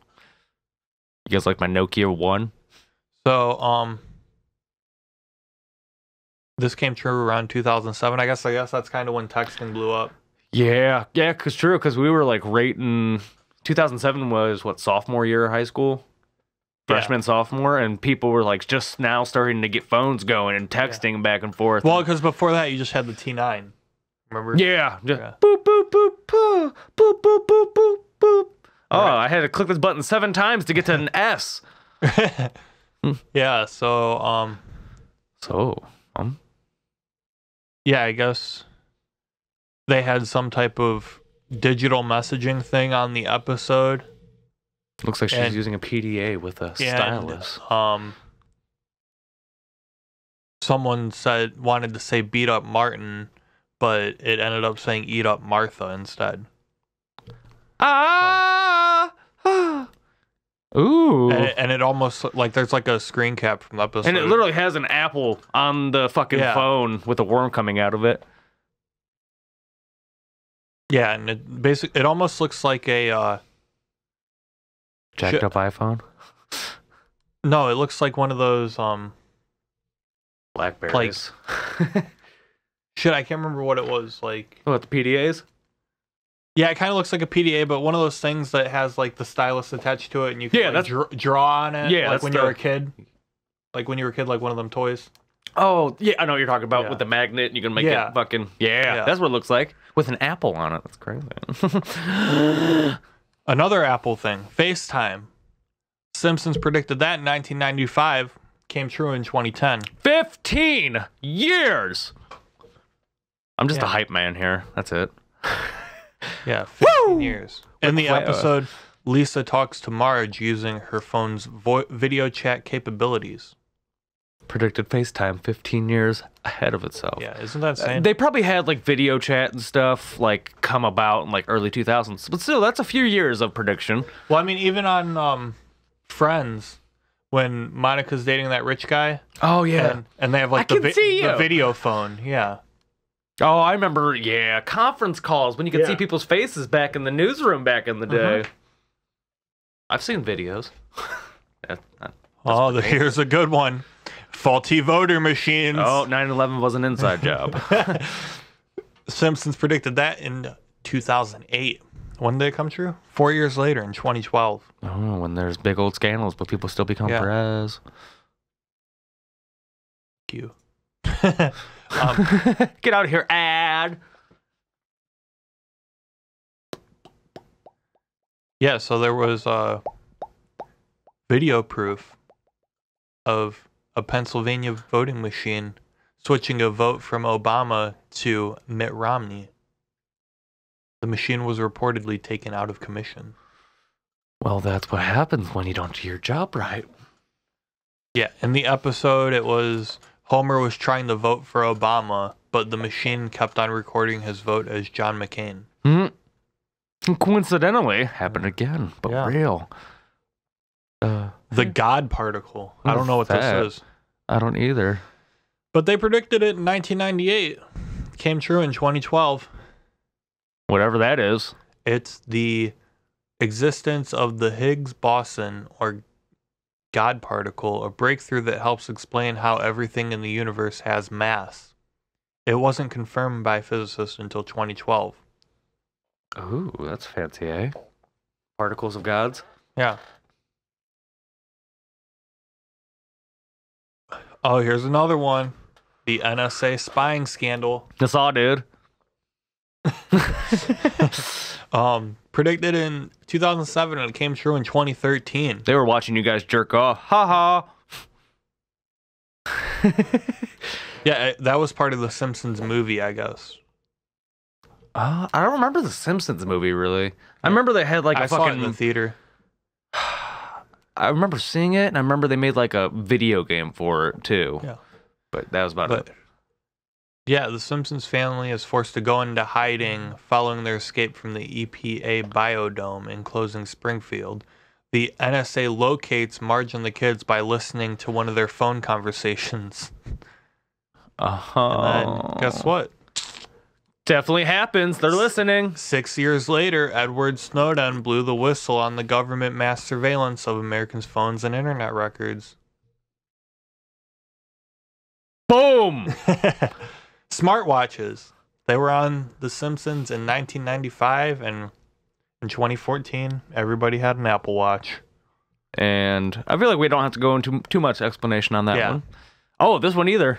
You guys like my Nokia 1? So, this came true around 2007. I guess that's kind of when texting blew up. Yeah, because we were like rating. 2007 was what, sophomore year of high school, freshman, sophomore, and people were like just now starting to get phones going and texting back and forth. Well, because before that you just had the T9. Remember? Yeah. Boop boop boop boop boop boop boop boop boop. Oh, I had to click this button 7 times to get to an S. Yeah. So yeah, I guess they had some type of digital messaging thing on the episode. Looks like she's using a PDA with a stylus. Someone wanted to say beat up Martin, but it ended up saying eat up Martha instead. Ooh. And it almost like there's like a screen cap from the episode. And it literally has an apple on the fucking phone with a worm coming out of it. Yeah, and it almost looks like a jacked up iPhone. No, it looks like one of those Blackberries. Shit, I can't remember what it was like. What, the PDAs? Yeah, it kind of looks like a PDA, but one of those things that has like the stylus attached to it, and you can draw on it. Yeah, like when you were a kid. Like when you were a kid, like one of them toys. Oh, yeah, I know what you're talking about with the magnet, and you can make it fucking... Yeah, that's what it looks like. With an apple on it. That's crazy. Another Apple thing, FaceTime. Simpsons predicted that in 1995. Came true in 2010. 15 years! I'm just a hype man here. That's it. Yeah, 15 years. In the episode, Lisa talks to Marge using her phone's video chat capabilities. Predicted FaceTime 15 years ahead of itself. Yeah, isn't that insane? They probably had like video chat and stuff like come about in like early 2000s, but still, that's a few years of prediction. Well, I mean, even on Friends, when Monica's dating that rich guy. Oh yeah, and they have like the video phone. Yeah. Oh, I remember. Yeah, conference calls when you could see people's faces back in the newsroom back in the day. I've seen videos. Here's a good one. Faulty voter machines. Oh, 9/11 was an inside job. Simpsons predicted that in 2008. When did it come true? 4 years later, in 2012. Oh, when there's big old scandals, but people still become Perez. You. Get out of here, ad. Yeah, so there was video proof of a Pennsylvania voting machine switching a vote from Obama to Mitt Romney. The machine was reportedly taken out of commission. Well, that's what happens when you don't do your job right. Yeah, in the episode, it was Homer was trying to vote for Obama, but the machine kept on recording his vote as John McCain. And coincidentally, happened again, but real. The God particle. I don't know what this is. I don't either. But they predicted it in 1998. Came true in 2012. Whatever that is. It's the existence of the Higgs boson, or God particle, a breakthrough that helps explain how everything in the universe has mass. It wasn't confirmed by physicists until 2012. Ooh, that's fancy, eh? Particles of gods? Yeah. Oh, here's another one. The NSA spying scandal. That's all, dude. Predicted in 2007 and it came true in 2013. They were watching you guys jerk off. Ha ha. Yeah, that was part of the Simpsons movie, I guess. I don't remember the Simpsons movie, really. I remember they had like I saw it in the theater. I remember seeing it, and I remember they made like a video game for it, too. Yeah. But that was about it. Yeah, the Simpsons family is forced to go into hiding following their escape from the EPA biodome enclosing Springfield. The NSA locates Marge and the kids by listening to one of their phone conversations. And then, guess what? Definitely happens. They're listening. 6 years later, Edward Snowden blew the whistle on the government mass surveillance of Americans' phones and internet records. Boom! Smartwatches. They were on The Simpsons in 1995, and in 2014, everybody had an Apple Watch. And I feel like we don't have to go into too much explanation on that one. Oh, this one either.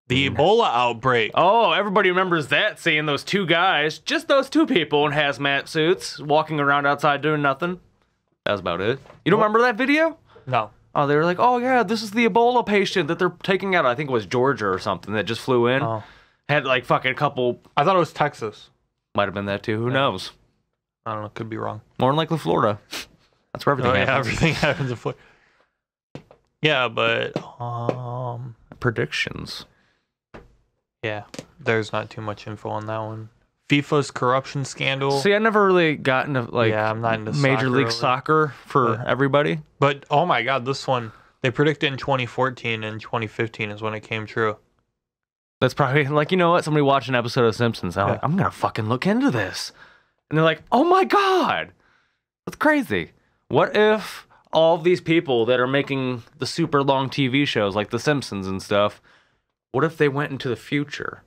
The Ebola outbreak. Oh, everybody remembers that, seeing those two guys, just those two people in hazmat suits, walking around outside doing nothing. That was about it. You don't remember that video? No. Oh, they were like, oh yeah, this is the Ebola patient that they're taking out. I think it was Georgia or something that just flew in. Oh. Had like fucking a couple. I thought it was Texas. Might have been that too. Who knows? I don't know. Could be wrong. More than likely Florida. That's where everything happens. Yeah, everything happens in Florida. Yeah, but predictions. Yeah, there's not too much info on that one. FIFA's corruption scandal. See, I never really got into like I'm not into Major League really. Soccer for everybody. But oh my god, this one they predicted in 2014 and 2015 is when it came true. That's probably like, you know what? Somebody watched an episode of Simpsons. I'm like, I'm gonna fucking look into this, and they're like, oh my god, that's crazy. What if all these people that are making the super long TV shows like The Simpsons and stuff, what if they went into the future?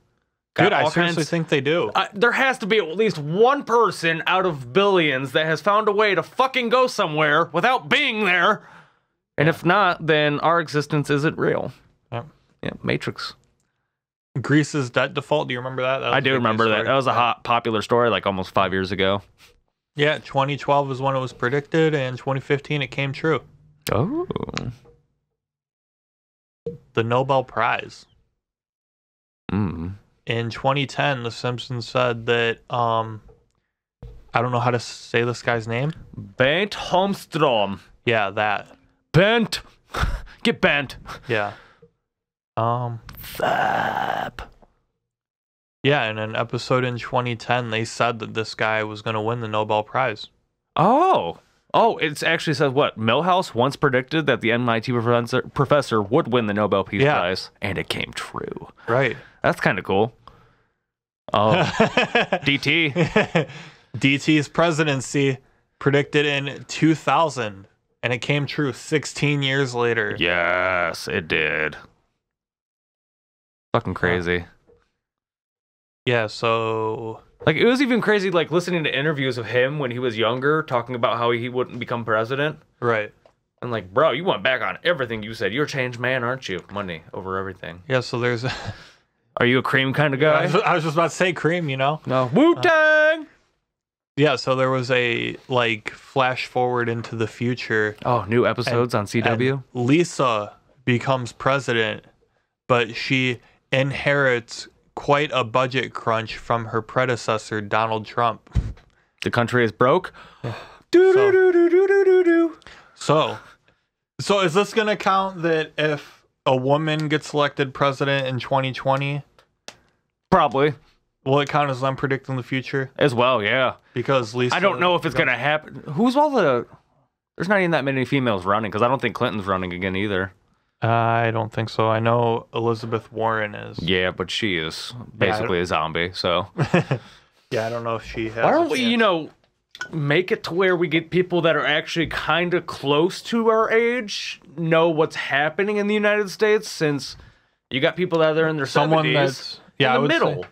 Dude, I seriously think they do. There has to be at least one person out of billions that has found a way to fucking go somewhere without being there. And if not, then our existence isn't real. Yep. Yeah, Matrix. Greece's debt default. Do you remember that? I do remember that. That was a hot, popular story like almost 5 years ago. Yeah, 2012 is when it was predicted, and 2015 it came true. Oh. The Nobel Prize. Mm. In 2010, The Simpsons said that, I don't know how to say this guy's name. Bent Holmstrom. Yeah, that. Bent. Get bent. Yeah. Fap. Yeah, in an episode in 2010, they said that this guy was going to win the Nobel Prize. Oh. Oh, it actually says what? Milhouse once predicted that the MIT professor would win the Nobel Peace Prize, and it came true. Right. That's kind of cool. Oh, DT. DT's presidency predicted in 2000, and it came true 16 years later. Yes, it did. Fucking crazy. Yeah, so... Like, it was even crazy, like, listening to interviews of him when he was younger, talking about how he wouldn't become president. Right. And like, bro, you went back on everything you said. You're a changed man, aren't you? Money over everything. Yeah, so there's... Are you a cream kind of guy? I was just about to say cream, you know? No. Wu-Tang! Yeah, so there was a, like, flash forward into the future. Oh, new episodes on CW? And Lisa becomes president, but she inherits quite a budget crunch from her predecessor, Donald Trump. The country is broke? Yeah. Do-do-do-do-do-do-do-do. So is this going to count that if a woman gets elected president in 2020? Probably. Will it count as them predicting the future? As well, yeah. Because Lisa... I don't know if it's going to happen. Who's all the... There's not even that many females running, because I don't think Clinton's running again either. I don't think so. I know Elizabeth Warren is. Yeah, but she is basically a zombie, so... Yeah, I don't know if she has... Why don't we, make it to where we get people that are actually kind of close to our age know what's happening in the United States, since you got people that are in their 70s, that's... Yeah, in the middle. middle.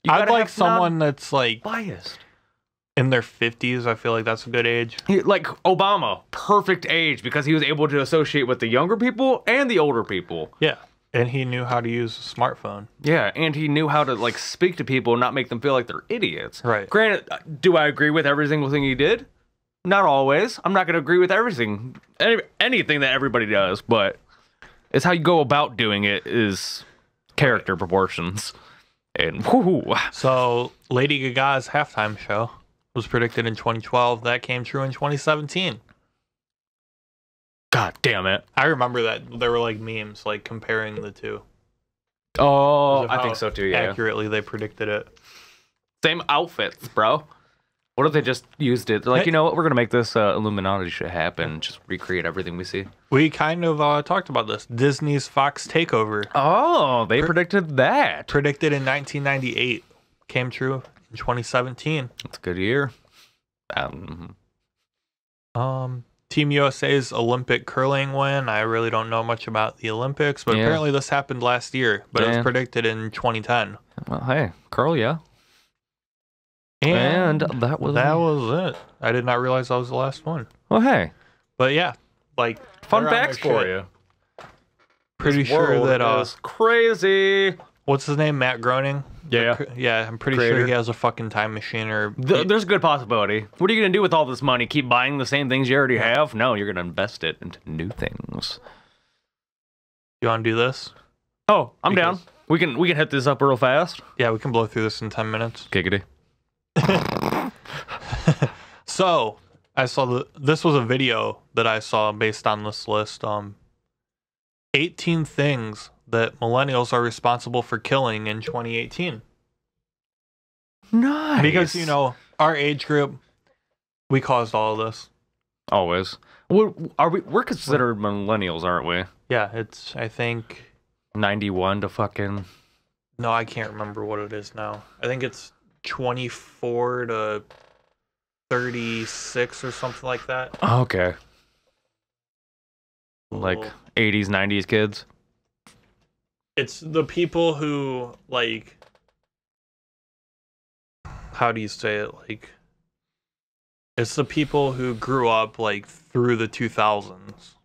I'd like someone that's like... biased. In their 50s, I feel like that's a good age. Like Obama, perfect age, because he was able to associate with the younger people and the older people. Yeah. And he knew how to use a smartphone. Yeah, and he knew how to like speak to people and not make them feel like they're idiots. Right. Granted, do I agree with every single thing he did? Not always. I'm not going to agree with everything, anything that everybody does, but it's how you go about doing it is character proportions. And whoo. So Lady Gaga's halftime show was predicted in 2012. That came true in 2017. God damn it. I remember that there were like memes like comparing the two. Oh, I think so too, yeah. Accurately they predicted it. Same outfits, bro. What if they just used it? They're like, you know what? We're going to make this Illuminati shit happen. Just recreate everything we see. We kind of talked about this. Disney's Fox takeover. Oh, they predicted that. Predicted in 1998. Came true in 2017. That's a good year. Team USA's Olympic curling win. I really don't know much about the Olympics, but apparently this happened last year, but it was predicted in 2010. Well, hey, curl, yeah. And that was it. I did not realize that was the last one. Well, hey. But yeah, like fun facts for you. Pretty sure that is crazy. What's his name? Matt Groening? Yeah. Yeah, I'm pretty sure he has a fucking time machine or... There's a good possibility. What are you going to do with all this money? Keep buying the same things you already have? No, you're going to invest it into new things. You want to do this? Oh, I'm down. We can hit this up real fast. Yeah, we can blow through this in 10 minutes. Giggity. So, I saw this was a video that I saw based on this list. 18 things that millennials are responsible for killing in 2018. Nice. Because, you know, our age group, we caused all of this. Always. We're considered millennials, aren't we? Yeah, it's, I think... 91 to fucking... No, I can't remember what it is now. I think it's 24 to 36 or something like that. Oh, okay. Like 80s, 90s kids? It's the people who, like... How do you say it? Like... It's the people who grew up, like, through the 2000s.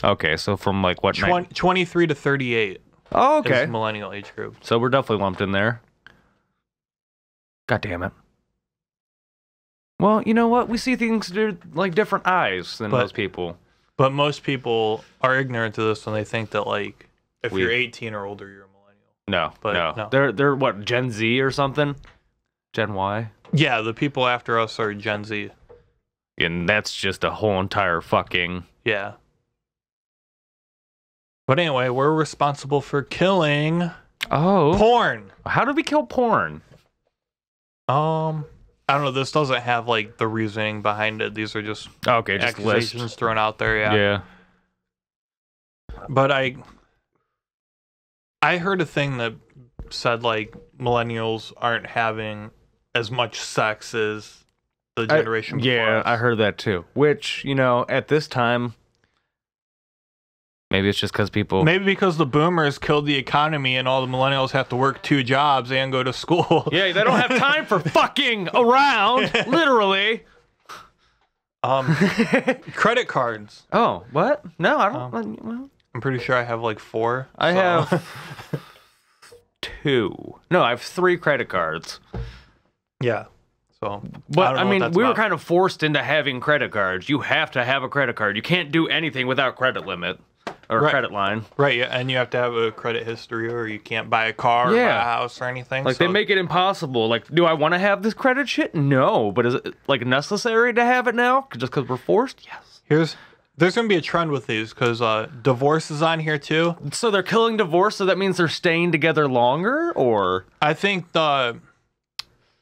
Okay, so from, like, what... 23 to 38. Oh, okay. Is millennial age group. So we're definitely lumped in there. God damn it. Well, you know what? We see things through, like, different eyes than most people. But most people are ignorant to this when they think that, like, if you're 18 or older, you're a millennial. No. They're what, Gen Z or something? Gen Y? Yeah, the people after us are Gen Z. And that's just a whole entire fucking... Yeah. But anyway, we're responsible for killing... porn! How did we kill porn? I don't know, this doesn't have, like, the reasoning behind it. These are just accusations thrown out there, Yeah. But I heard a thing that said, like, millennials aren't having as much sex as the generation before Yeah, us. I heard that too. Which, you know, at this time, maybe it's just because people... Maybe because the boomers killed the economy and all the millennials have to work 2 jobs and go to school. Yeah, they don't have time for fucking around, literally. Credit cards. Oh, what? No, I don't... well, I'm pretty sure I have like 4. I have 2. No, I have 3 credit cards. Yeah. So, but I mean, we were kind of forced into having credit cards. You have to have a credit card. You can't do anything without credit limit or credit line. Right, yeah, and you have to have a credit history, or you can't buy a car or buy a house or anything. Like, they make it impossible. Like, do I want to have this credit shit? No. But is it, like, necessary to have it now? Just because we're forced? Yes. There's going to be a trend with these, because divorce is on here, too. So they're killing divorce, so that means they're staying together longer, or? I think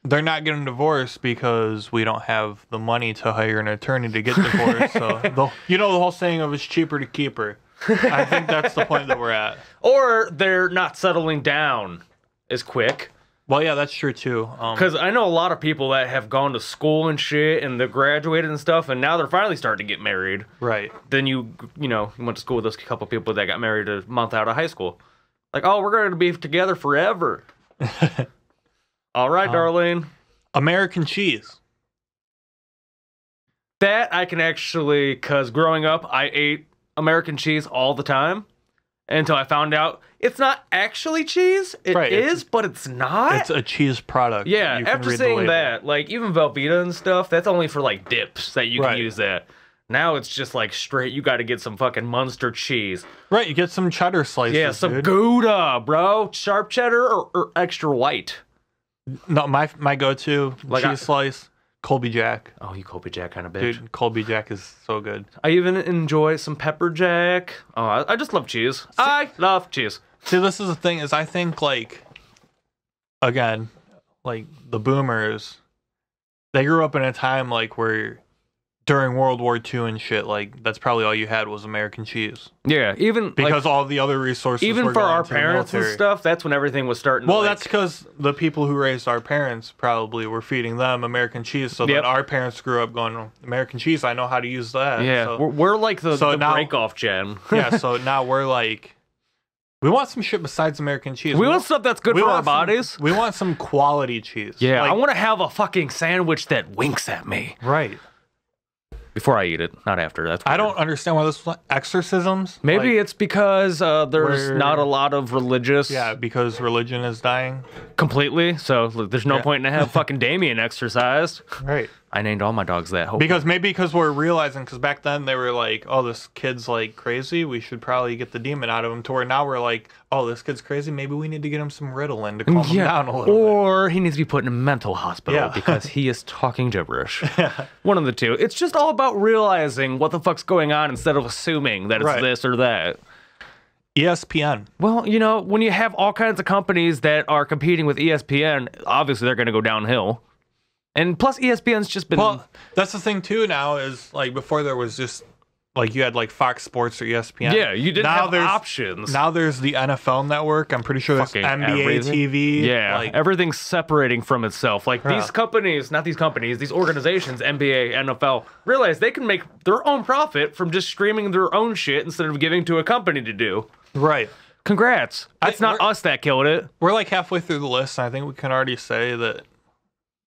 they're not getting divorced because we don't have the money to hire an attorney to get divorced. So, the whole saying of it's cheaper to keep her. I think that's the point that we're at. Or they're not settling down as quick. Well, yeah, that's true, too. Because I know a lot of people that have gone to school and shit, and they graduated and stuff, and now they're finally starting to get married. Right. Then you went to school with those couple people that got married a month out of high school. Like, oh, we're going to be together forever. All right, darling. American cheese. That I can actually, because growing up, I ate American cheese all the time until I found out it's not actually cheese. It is, but it's not. It's a cheese product. Yeah, after saying that, like, even Velveeta and stuff, that's only for, like, dips that you can use that. Now it's just, like, straight, you got to get some fucking Munster cheese. Right, you get some cheddar slices, yeah, some Gouda, bro. Sharp cheddar or extra white. No, my go-to cheese slice, Colby Jack. Oh, you Colby Jack kind of bitch. Dude, Colby Jack is so good. I even enjoy some pepper jack. Oh, I just love cheese. I love cheese. See, this is the thing, is I think, like, again, like, the boomers, they grew up in a time, like, where during World War II and shit, like, that's probably all you had was American cheese. Yeah, even because all the other resources even were for going our to the parents and military. stuff, that's when everything was starting Well, to, that's because the people who raised our parents probably were feeding them American cheese, so that our parents grew up going, American cheese, I know how to use that. Yeah, so, we're like the break-off gen. Yeah, so now we're like, we want some shit besides American cheese. We want stuff that's good for our bodies. We want some quality cheese. Yeah, like, I want to have a fucking sandwich that winks at me. Right. Before I eat it, not after. That's weird. I don't understand why this was exorcisms. Maybe it's because there's not a lot of religious. Yeah, because religion is dying. Completely. So there's no point in have fucking Damien exorcised. Right. I named all my dogs that. Hopefully. Because we're realizing, because back then they were like, oh, this kid's like crazy, we should probably get the demon out of him. To where now we're like, oh, this kid's crazy, maybe we need to get him some Ritalin to calm him down a little or he needs to be put in a mental hospital because he is talking gibberish. One of the two. It's just all about realizing what the fuck's going on instead of assuming that it's this or that. ESPN. Well, you know, when you have all kinds of companies that are competing with ESPN, obviously they're going to go downhill. And plus, ESPN's just been... Well, that's the thing, too, now, is, like, before there was just, like, you had, like, Fox Sports or ESPN. Yeah, you didn't have options. Now there's the NFL Network. I'm pretty sure there's Fucking NBA everything. TV. Yeah, like, everything's separating from itself. Like, Yeah. these companies, not these companies, these organizations, NBA, NFL, realize they can make their own profit from just streaming their own shit instead of giving to a company to do. right. Congrats. It's not us that killed it. We're, like, halfway through the list, and I think we can already say that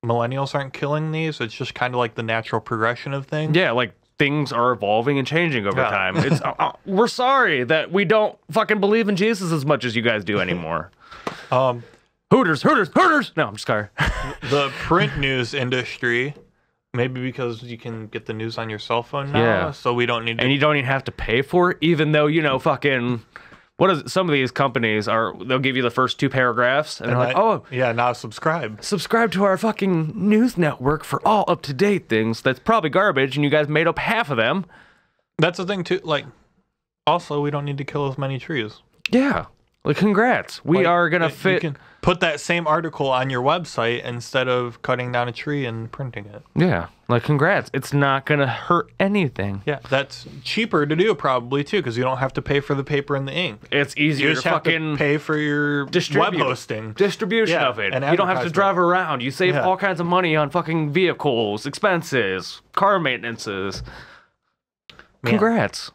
millennials aren't killing these. It's just kind of like the natural progression of things. Yeah, like, things are evolving and changing over Yeah. time. It's we're sorry that we don't fucking believe in Jesus as much as you guys do anymore. Hooters. No, I'm just sorry. The print news industry, maybe because you can get the news on your cell phone now, Yeah. so we don't need to... And you don't even have to pay for it, even though, you know, fucking... What is it? Some of these companies they'll give you the first 2 paragraphs, and they're like, oh, yeah, now subscribe. subscribe to our fucking news network for all up-to-date things. That's probably garbage, and you guys made up half of them. That's the thing, too. Like, also, we don't need to kill as many trees. Yeah. Like, congrats. We Like, are going to you fit... can put that same article on your website instead of cutting down a tree and printing it. Yeah. Like, congrats. It's not going to hurt anything. Yeah, that's cheaper to do probably, too, because you don't have to pay for the paper and the ink. It's You easier to just have fucking... to pay for your web distribute. hosting. Distribution Yeah, of it. and You don't have to advertisement. drive around. You save Yeah. all kinds of money on fucking vehicles, expenses, car maintenances. Man. Congrats.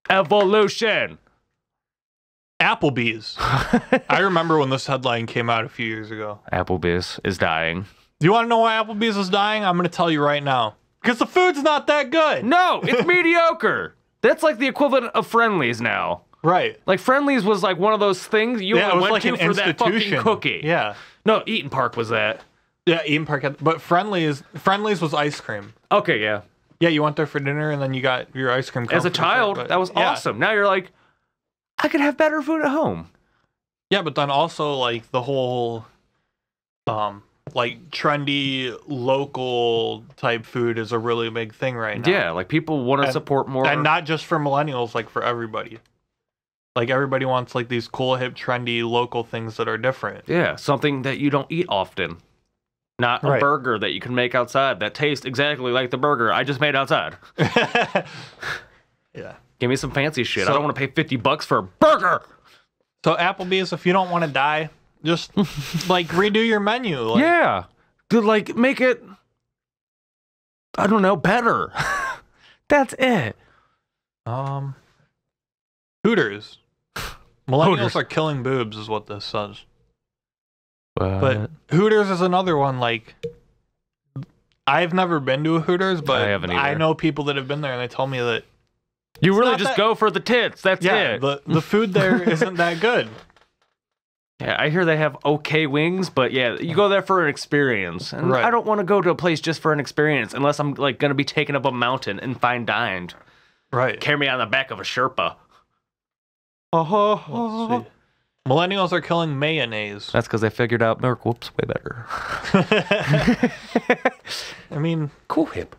Evolution. Applebee's. I remember when this headline came out a few years ago. Applebee's is dying. Do you want to know why Applebee's is dying? I'm going to tell you right now. Because the food's not that good. No, it's mediocre. That's like the equivalent of Friendlies now. Right. Like Friendlies was like one of those things you Yeah, it only was went like to an for that fucking institution. cookie. Yeah. No, Eaton Park was that. Yeah, Eden Park had, but Friendly's was ice cream. Okay, yeah. Yeah, you went there for dinner and then you got your ice cream. As a cone for child, dessert, but- that was yeah. awesome. Now you're like, I could have better food at home. Yeah, but then also like the whole, like trendy local type food is a really big thing right now. Yeah, like people want to And- support more. And not just for millennials, like for everybody. Like everybody wants like these cool, hip, trendy local things that are different. Yeah, something that you don't eat often. Not a Right. burger that you can make outside that tastes exactly like the burger I just made outside. Yeah. Give me some fancy shit. I So- don't want to pay $50 for a burger. So Applebee's, if you don't want to die, just like redo your menu. Like, Yeah. Dude, like make it, I don't know, better. That's it. Hooters. Millennials Hooters. are killing boobs, is what this says. But But Hooters is another one. Like, I've never been to a Hooters, but I haven't either. I know people that have been there, and they tell me that you really not just that- go for the tits. That's it. the food there isn't that good. Yeah, I hear they have okay wings, but yeah, you go there for an experience. And Right. I don't want to go to a place just for an experience unless I'm like going to be taken up a mountain and fine dined. Right. Carry me on the back of a Sherpa. Let's see. Millennials are killing mayonnaise. That's because they figured out milk whoops way better. I mean, Cool hip.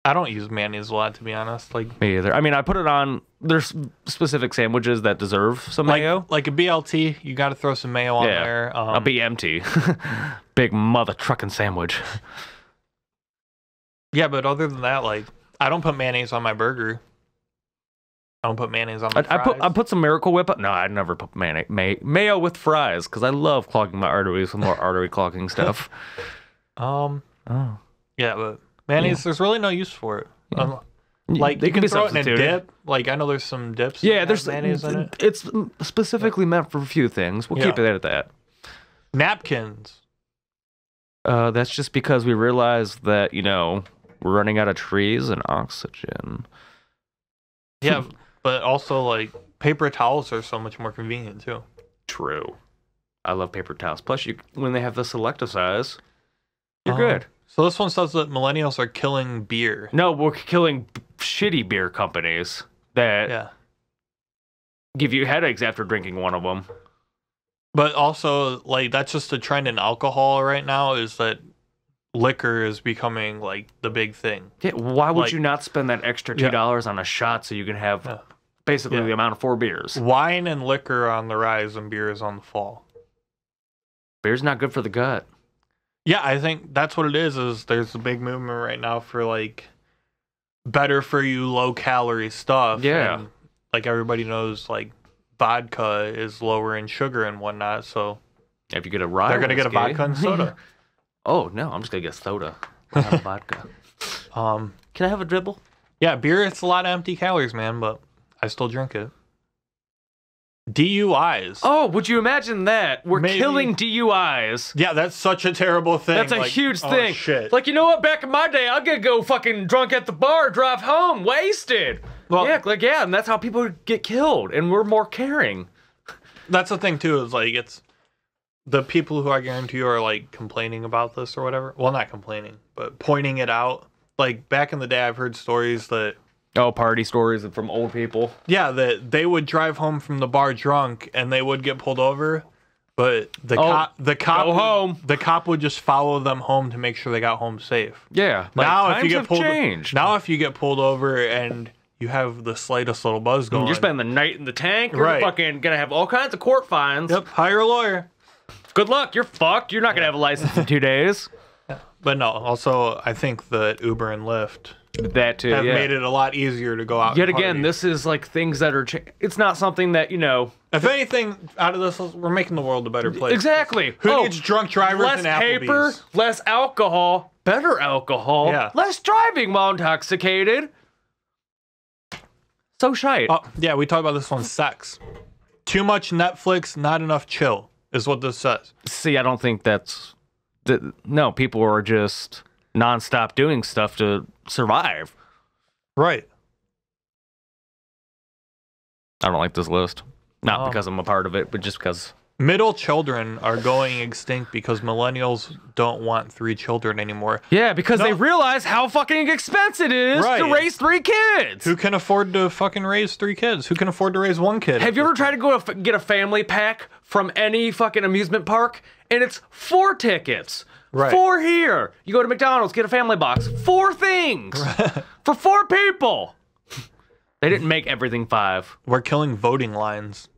I don't use mayonnaise a lot, to be honest. Like, Me either. I mean, I put it on. There's specific sandwiches that deserve some mayo. like a BLT, you got to throw some mayo on Yeah, there. a BMT. Big mother trucking sandwich. Yeah, but other than that, like, I don't put mayonnaise on my burger. I don't put mayonnaise on my fries. I put some Miracle Whip. No, I'd never put mayo with fries because I love clogging my arteries with more artery clogging stuff. Oh. Yeah, but mayonnaise, Yeah. there's really no use for it. Like, They you can can be throw it in a substituted. dip. Like, I know there's some dips. Yeah, that there's have mayonnaise in it. It's specifically meant for a few things. We'll keep Yeah. it at that. Napkins. That's just because we realized that, you know, we're running out of trees and oxygen. Yeah, but also, like, paper towels are so much more convenient, too. True. I love paper towels. Plus, when they have the selective size, you're Uh-huh. good. So this one says that millennials are killing beer. No, we're killing shitty beer companies that Yeah. give you headaches after drinking one of them. But also, like, that's just a trend in alcohol right now, is that liquor is becoming, like, the big thing. Yeah, why would Like- you not spend that extra $2 on a shot so you can have Yeah. basically the amount of 4 beers. Wine and liquor on the rise and beer is on the fall. Beer's not good for the gut. Yeah, I think that's what it is there's a big movement right now for like better for you low calorie stuff. Yeah. And, like everybody knows like vodka is lower in sugar and whatnot, so If you get a rye they're gonna get a whiskey- vodka and soda. Oh, no, I'm just going to get soda. Not have vodka. Can I have a dribble? Yeah, beer, it's a lot of empty calories, man, but I still drink it. DUIs. Oh, would you imagine that? We're Maybe. killing DUIs. Yeah, that's such a terrible thing. That's a like, huge oh, thing. Shit. Like, you know what? Back in my day, I'd get go fucking drunk at the bar, drive home, wasted. Well- Yeah, and that's how people get killed, and we're more caring. That's the thing too, is like it's the people who I guarantee you are like complaining about this or whatever. Well, not complaining, but pointing it out. Like back in the day, I've heard stories that Oh, party stories from old people. that they would drive home from the bar drunk and they would get pulled over, but the cop go home. the cop would just follow them home to make sure they got home safe. Yeah. Like, Now times if you get have pulled changed. now if you get pulled over and you have the slightest little buzz going, You're spending the night in the tank. You're Right. fucking gonna have all kinds of court fines. yep, hire a lawyer. Good luck. You're fucked. You're not gonna have a license in 2 days. But no, also I think that Uber and Lyft That too. have Yeah. made it a lot easier to go out. Yet and again, party. this is like things that are. It's not something that If anything, out of this, we're making the world a better place. Exactly. Who needs drunk drivers less and Applebee's? paper, less alcohol, better alcohol, Yeah. less driving while intoxicated. So shite. Oh, yeah, we talked about this one. Sex. Too much Netflix, not enough chill, is what this says. See, I don't think that's. No, people are just nonstop doing stuff to survive. Right. I don't like this list. Not because I'm a part of it, but just because. Middle children are going extinct because millennials don't want 3 children anymore. Yeah, because they realize how fucking expensive it is Right. to raise 3 kids. Who can afford to fucking raise 3 kids? Who can afford to raise 1 kid? Have you ever tried to go get a family pack from any fucking amusement park? And it's 4 tickets. Right. 4 here. You go to McDonald's, get a family box. 4 things. For 4 people. They didn't make everything 5. We're killing voting lines.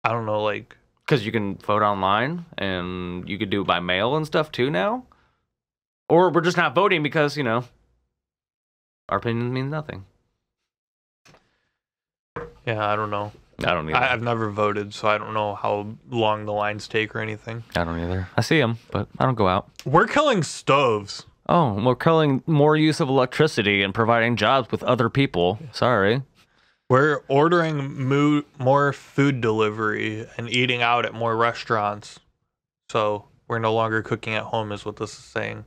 I don't know, like... Because you can vote online and you could do it by mail and stuff too now. Or we're just not voting because, you know, our opinion means nothing. Yeah, I don't know. I don't either. I've never voted, so I don't know how long the lines take or anything. I don't either. I see them, but I don't go out. We're killing stoves. Oh, we're killing more use of electricity and providing jobs with other people. Sorry. We're ordering more food delivery and eating out at more restaurants. So we're no longer cooking at home is what this is saying.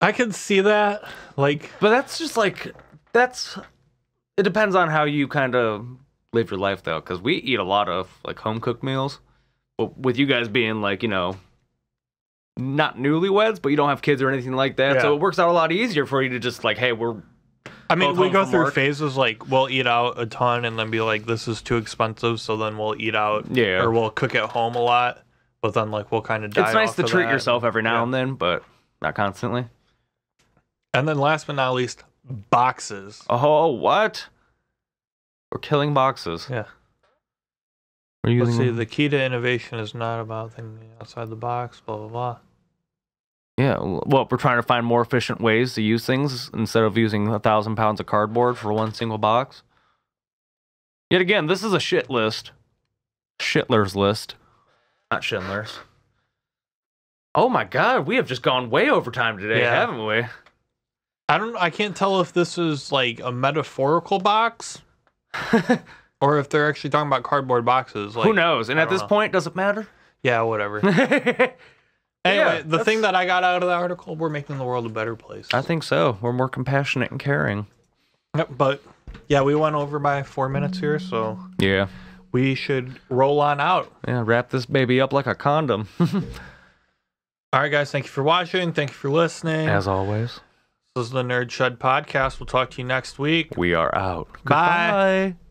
I can see that. Like, But that's just like, it depends on how you kind of live your life though. Because we eat a lot of like home cooked meals. But with you guys being like, you know, not newlyweds, but you don't have kids or anything like that. Yeah. So it works out a lot easier for you to just like, hey, I mean, both we home go from through work. phases like we'll eat out a ton and then be like, this is too expensive. So then we'll eat out. Yeah. Or we'll cook at home a lot. But then like we'll kind of die it's nice off to of treat that. yourself every now Yeah. and then, but not constantly. And then last but not least, boxes. Oh, what? We're killing boxes. Yeah. We're Let's using see, the key to innovation is not about thinking outside the box, blah, blah, blah. Yeah, well, we're trying to find more efficient ways to use things instead of using 1,000 pounds of cardboard for one single box. Yet again, this is a shit list. Schindler's list. Not Schindler's. Oh my god, we have just gone way over time today, Yeah. haven't we? I can't tell if this is like a metaphorical box or if they're actually talking about cardboard boxes. Like, Who knows? And I at don't this know. point, does it matter? Yeah, whatever. Yeah, Anyway, the that's- thing that I got out of the article, we're making the world a better place. I think so. We're more compassionate and caring. Yep, but yeah, we went over by 4 minutes here, so Yeah. we should roll on out. Yeah, wrap this baby up like a condom. All right, guys, thank you for watching. Thank you for listening. As always, This is the Nerd Shed Podcast. We'll talk to you next week. we are out. Bye. Goodbye.